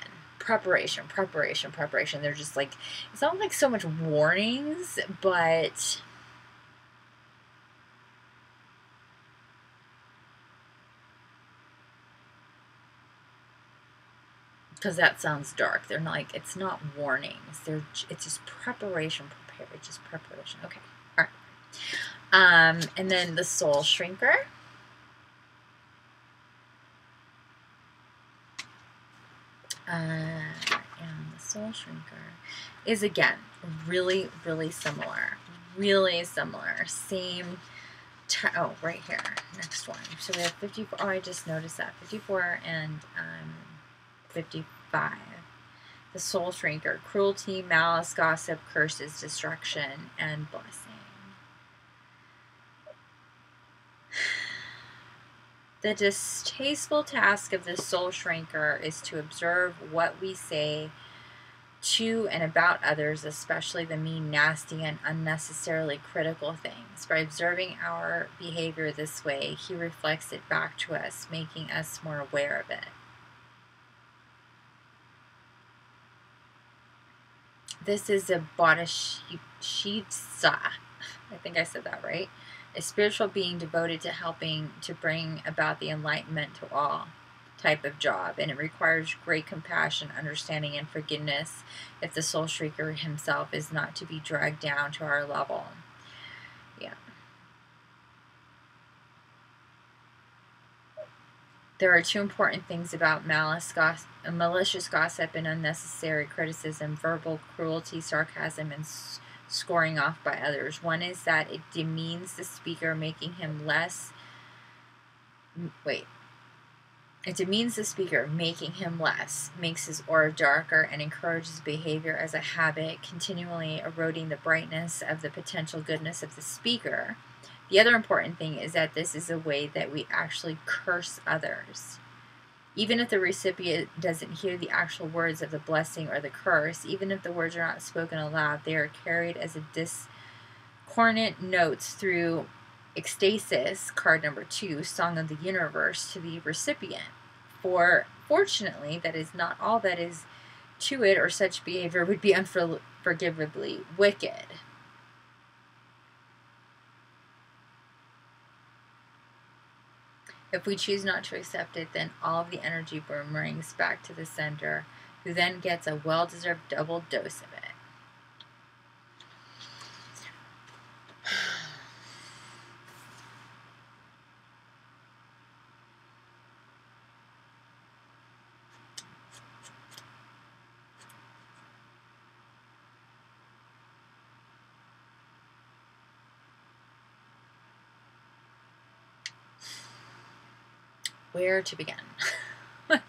They're just like, it's not like so much warnings, but because that sounds dark. They're not like, it's not warnings. It's just preparation. Just preparation. Okay. All right. And then the soul shrinker. And the soul shrinker is, again, really, really similar. Really similar. Same. Oh, right here. Next one. So we have 54. Oh, I just noticed that. 54 and 55. The soul shrinker. Cruelty, malice, gossip, curses, destruction, and blessing. The distasteful task of the soul shrinker is to observe what we say to and about others, especially the mean, nasty, and unnecessarily critical things. By observing our behavior this way, he reflects it back to us, making us more aware of it. This is a Bodhisattva. I think I said that right. A spiritual being devoted to helping to bring about the enlightenment to all type of job, and it requires great compassion, understanding, and forgiveness if the soul shrinker himself is not to be dragged down to our level. Yeah. There are two important things about malicious gossip and unnecessary criticism, verbal cruelty, sarcasm, and scoring off by others. One is that it demeans the speaker, making him less. It demeans the speaker, making him less, makes his aura darker, and encourages behavior as a habit, continually eroding the brightness of the potential goodness of the speaker. The other important thing is that this is a way that we actually curse others. Even if the recipient doesn't hear the actual words of the blessing or the curse, even if the words are not spoken aloud, they are carried as a discordant notes through ecstasis, card number 2, Song of the Universe, to the recipient. Fortunately, that is not all that is to it, or such behavior would be unforgivably wicked. If we choose not to accept it, then all of the energy boomerangs back to the sender, who then gets a well-deserved double dose of it. Where to begin with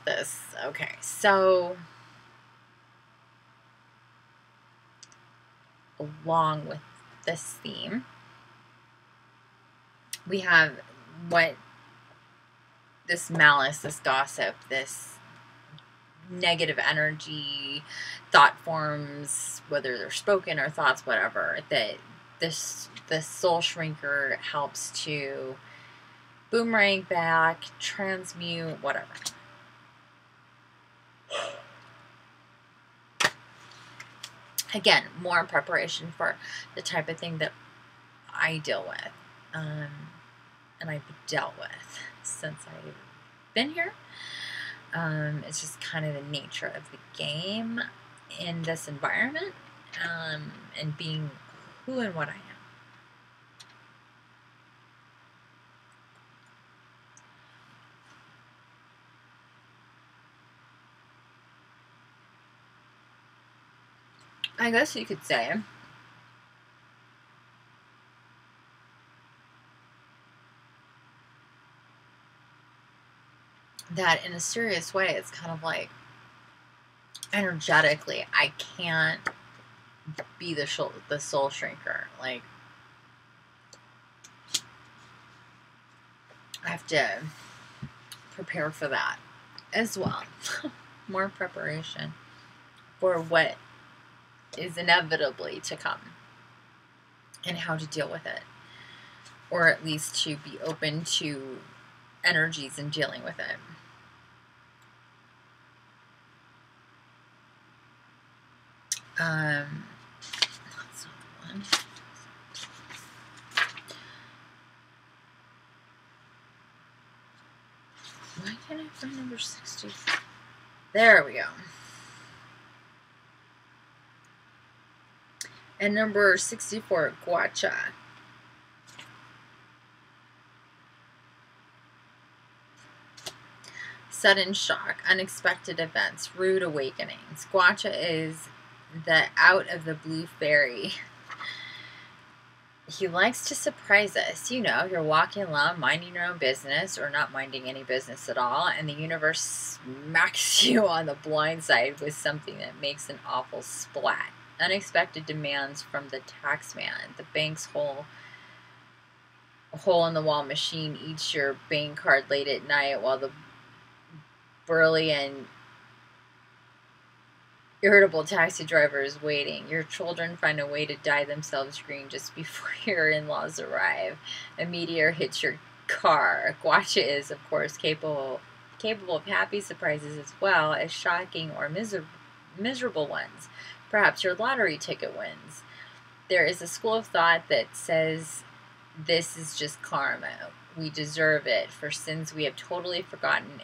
this? Okay, so along with this theme, we have what this malice, this gossip, this negative energy, thought forms, whether they're spoken or thoughts, whatever, that this soul shrinker helps to boomerang back, transmute, whatever. Again, more in preparation for the type of thing that I deal with, and I've dealt with since I've been here. It's just kind of the nature of the game in this environment, and being who and what I am. I guess you could say that in a serious way, it's kind of like energetically, I can't be the soul shrinker. Like, I have to prepare for that as well. More preparation. for what is inevitably to come and how to deal with it, or at least to be open to energies and dealing with it. That's not the one. Why can't I find number 60? There we go. And number 64, guacha. Sudden shock, unexpected events, rude awakenings. Guacha is the out of the blue fairy. He likes to surprise us. You know, you're walking along, minding your own business, or not minding any business at all, and the universe smacks you on the blind side with something that makes an awful splat. Unexpected demands from the taxman. The bank's hole-in-the-wall machine eats your bank card late at night while the burly and irritable taxi driver is waiting. Your children find a way to dye themselves green just before your in-laws arrive. A meteor hits your car. Guacha is, of course, capable of happy surprises as well as shocking or miserable ones. Perhaps your lottery ticket wins. There is a school of thought that says this is just karma. We deserve it for sins we have totally forgotten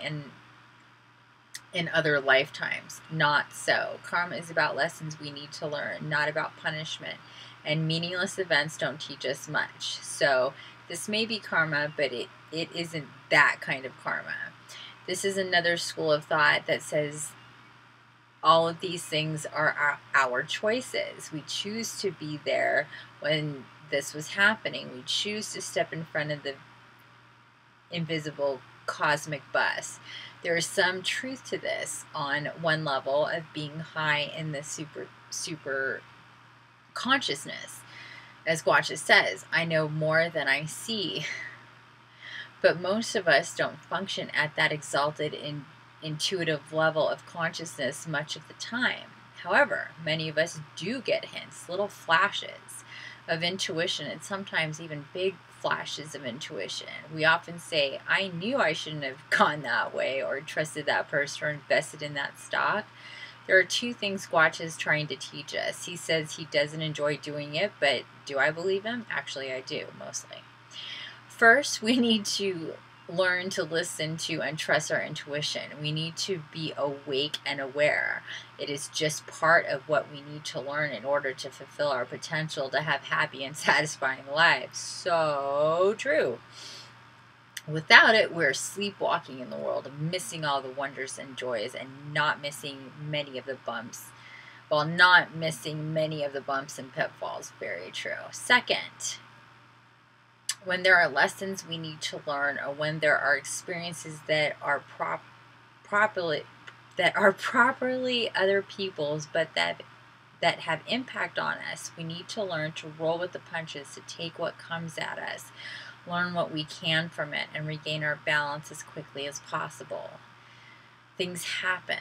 in other lifetimes. Not so. Karma is about lessons we need to learn, not about punishment. And meaningless events don't teach us much. So this may be karma, but it isn't that kind of karma. This is another school of thought that says all of these things are our choices. We choose to be there when this was happening. We choose to step in front of the invisible cosmic bus. There is some truth to this on one level of being high in the super consciousness. As Guacha says, I know more than I see. But most of us don't function at that exalted intuitive level of consciousness much of the time. However, many of us do get hints, little flashes of intuition, and sometimes even big flashes of intuition. We often say, I knew I shouldn't have gone that way, or trusted that person, or invested in that stock. There are two things Guacha is trying to teach us. He says he doesn't enjoy doing it, but do I believe him? Actually, I do, mostly. First, we need to learn to listen to and trust our intuition. We need to be awake and aware. It is just part of what we need to learn in order to fulfill our potential to have happy and satisfying lives. So true. Without it, we're sleepwalking in the world, missing all the wonders and joys, and not missing many of the bumps. Well, not missing many of the bumps and pitfalls. Very true. Second, when there are lessons we need to learn, or when there are experiences that are properly other people's, but that have impact on us, we need to learn to roll with the punches, to take what comes at us, learn what we can from it, and regain our balance as quickly as possible. Things happen.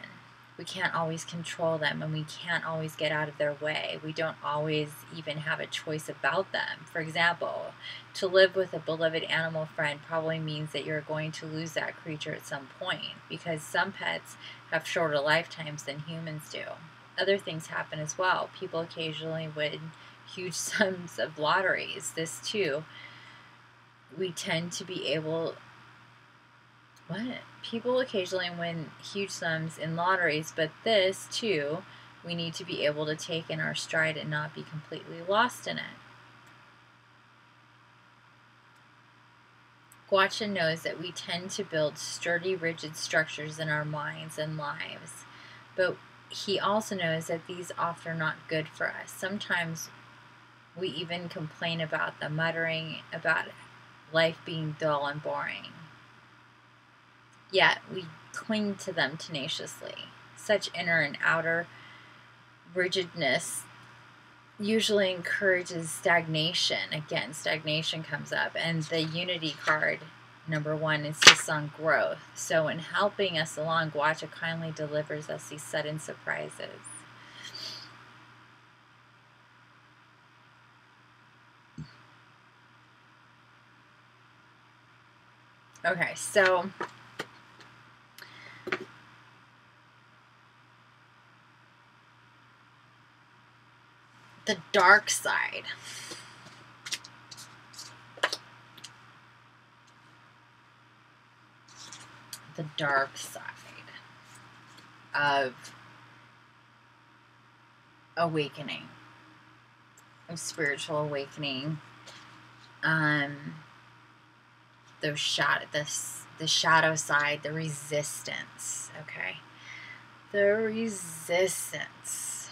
We can't always control them, and we can't always get out of their way. We don't always even have a choice about them. For example, to live with a beloved animal friend probably means that you're going to lose that creature at some point, because some pets have shorter lifetimes than humans do. Other things happen as well. People occasionally win huge sums of lotteries. This too, we tend to be able... People occasionally win huge sums in lotteries, but this, too, we need to be able to take in our stride and not be completely lost in it. Guacha knows that we tend to build sturdy, rigid structures in our minds and lives, but he also knows that these often are not good for us. Sometimes we even complain about them, muttering about life being dull and boring. Yet we cling to them tenaciously. Such inner and outer rigidness usually encourages stagnation. Again, stagnation comes up, and the Unity card, number 1, insists on growth. So in helping us along, Guacha kindly delivers us these sudden surprises. Okay, so the dark side. The dark side of awakening, of spiritual awakening. The shadow side, the resistance. Okay, the resistance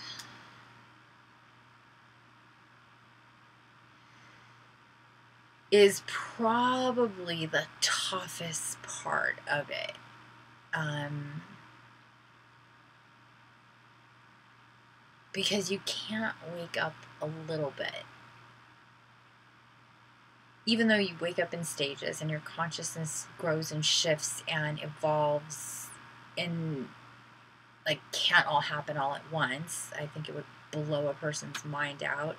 is probably the toughest part of it. Because you can't wake up a little bit. Even though you wake up in stages and your consciousness grows and shifts and evolves and like can't all happen all at once. I think it would blow a person's mind out.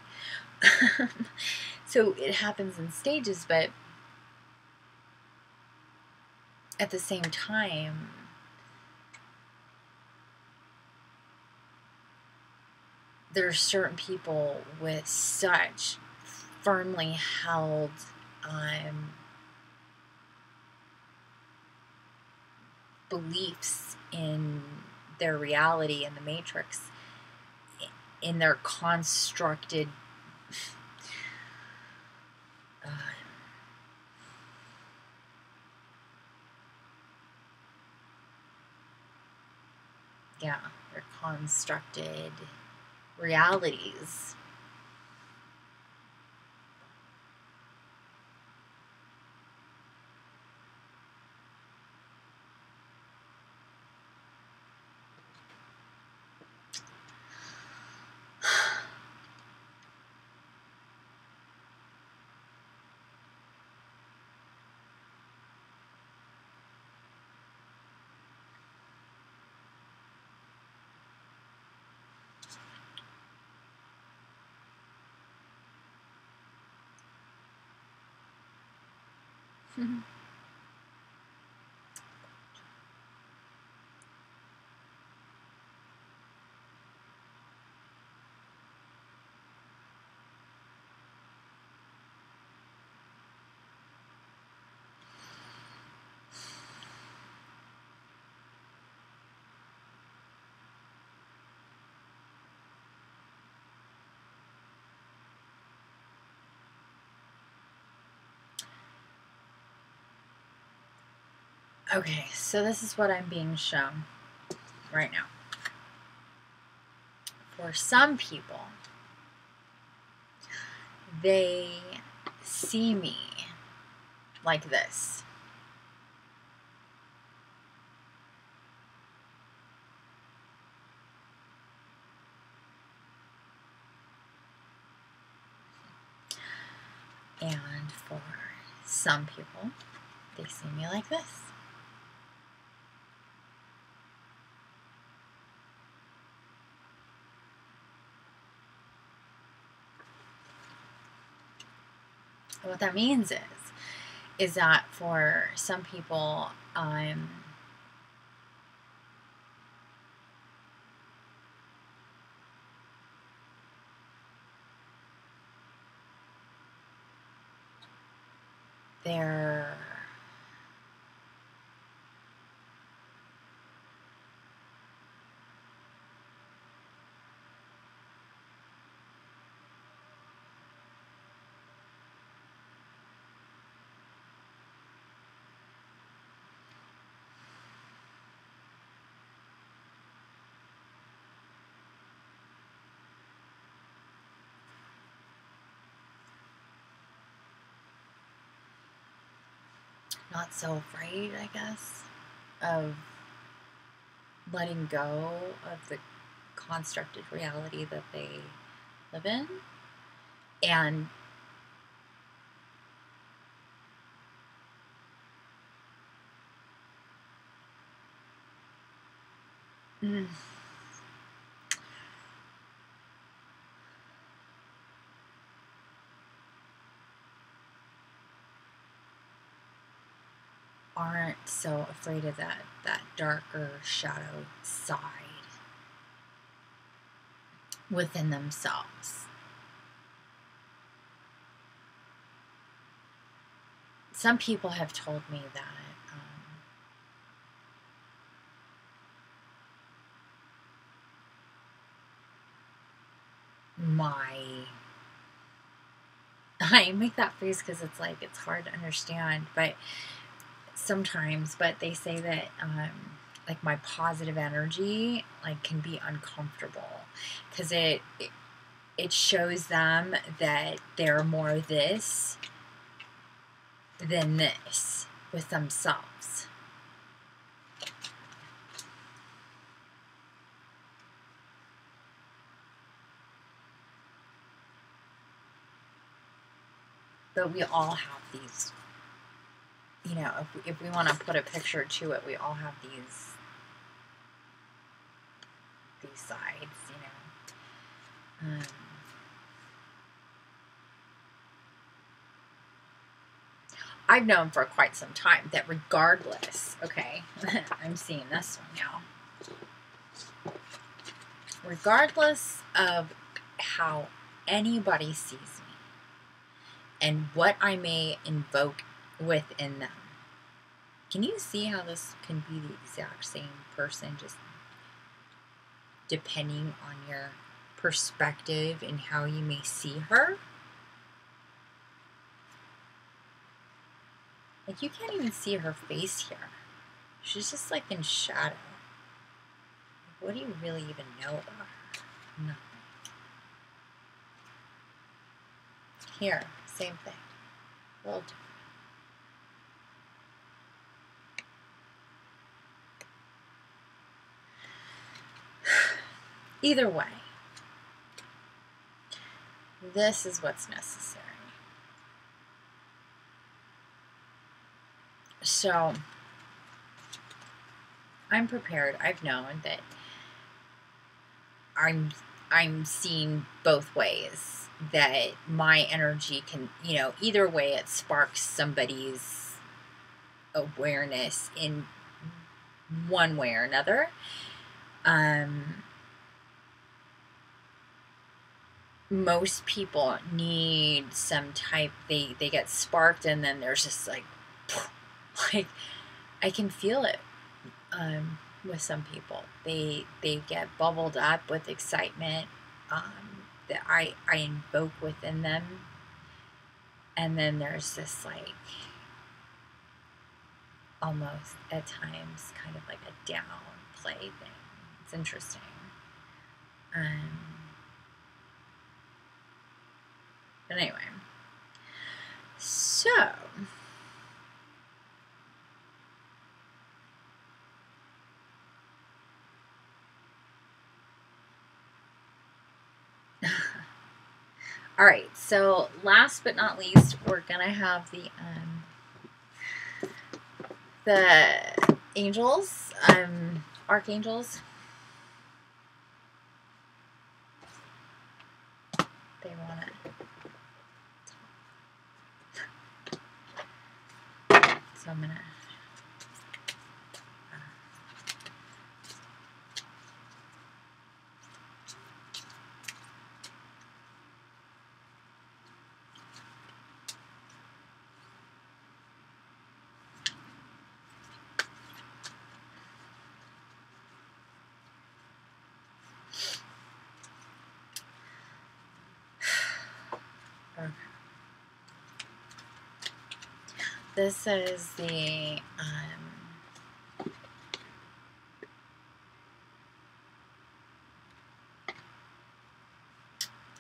So it happens in stages, but at the same time, there are certain people with such firmly held beliefs in their reality in the matrix, in their constructed their constructed realities. Okay, so this is what I'm being shown right now. For some people, they see me like this. And for some people, they see me like this. And what that means is that for some people, they're not so afraid, I guess, of letting go of the constructed reality that they live in. And aren't so afraid of that darker shadow side within themselves. Some people have told me that I make that face because it's like, it's hard to understand, but sometimes, but they say that like my positive energy like can be uncomfortable because it shows them that they're more this than this with themselves. But we all have these, you know, if we want to put a picture to it, we all have these sides, you know. I've known for quite some time that regardless, okay, I'm seeing this one now. Regardless of how anybody sees me and what I may invoke within them, can you see how this can be the exact same person, just depending on your perspective and how you may see her? Like, you can't even see her face here. She's just like in shadow. What do you really even know about her? Nothing. Here, same thing. A little different. Either way, this is what's necessary. So, I'm prepared. I've known that I'm seeing both ways, that my energy can, you know, either way it sparks somebody's awareness in one way or another. Most people need some type, they get sparked and then there's just like I can feel it with some people. They get bubbled up with excitement that I invoke within them, and then there's this like almost at times kind of like a downplay thing. It's interesting. But anyway, so all right, so last but not least, we're gonna have the angels, archangels. They want it. So I'm gonna. Okay. This is the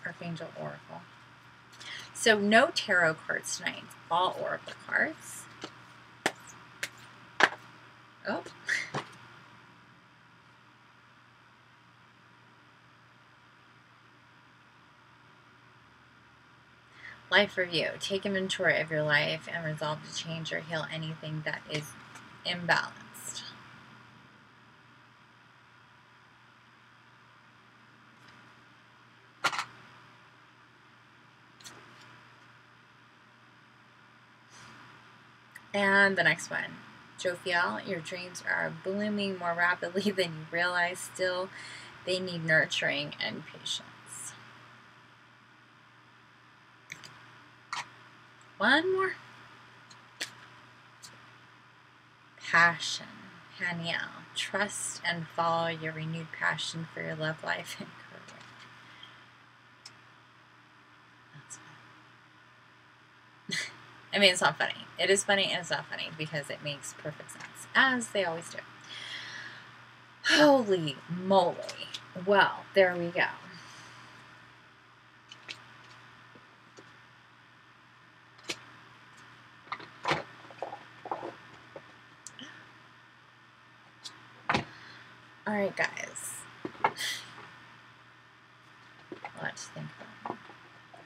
Archangel Oracle. So no tarot cards tonight, all oracle cards. Oh. Life review. Take inventory of your life and resolve to change or heal anything that is imbalanced. And the next one. Jophiel, your dreams are blooming more rapidly than you realize. Still, they need nurturing and patience. One more. Passion. Haniel, trust and follow your renewed passion for your love life and career. That's funny. I mean, it's not funny. It is funny and it's not funny because it makes perfect sense, as they always do. Holy moly. Well, there we go. All right, guys. Let's think about it.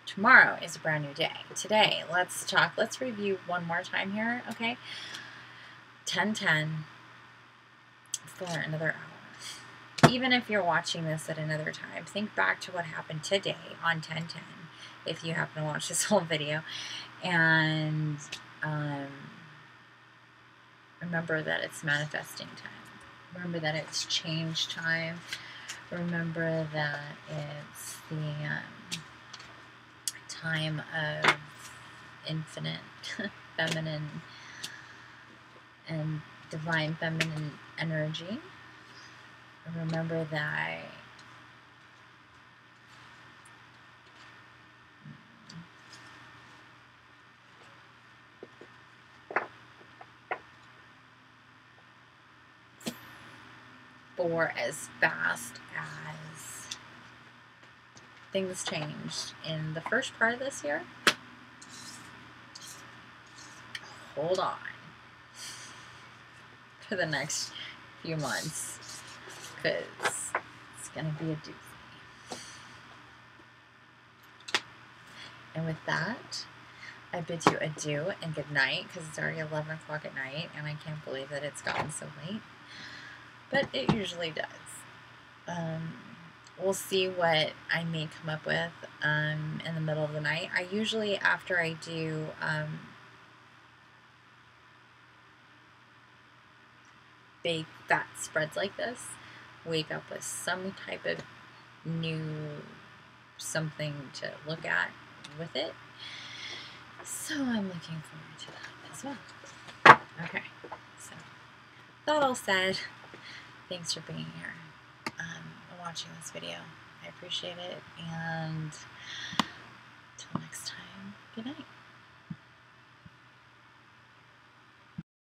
Tomorrow is a brand new day. Today, let's review one more time here, okay? 10:10 for another hour. Even if you're watching this at another time, think back to what happened today on 10:10, if you happen to watch this whole video, and remember that it's manifesting time. Remember that it's change time. Remember that it's the time of infinite feminine and divine feminine energy. Remember that for as fast as things changed in the first part of this year, hold on for the next few months, because it's going to be a doozy. And with that, I bid you adieu and good night, because it's already 11 o'clock at night, and I can't believe that it's gotten so late. But it usually does. We'll see what I may come up with in the middle of the night. I usually, after I do big fat spreads like this, wake up with some type of new something to look at with it. So I'm looking forward to that as well. Okay, so that all said, thanks for being here and watching this video. I appreciate it, and until next time, good night.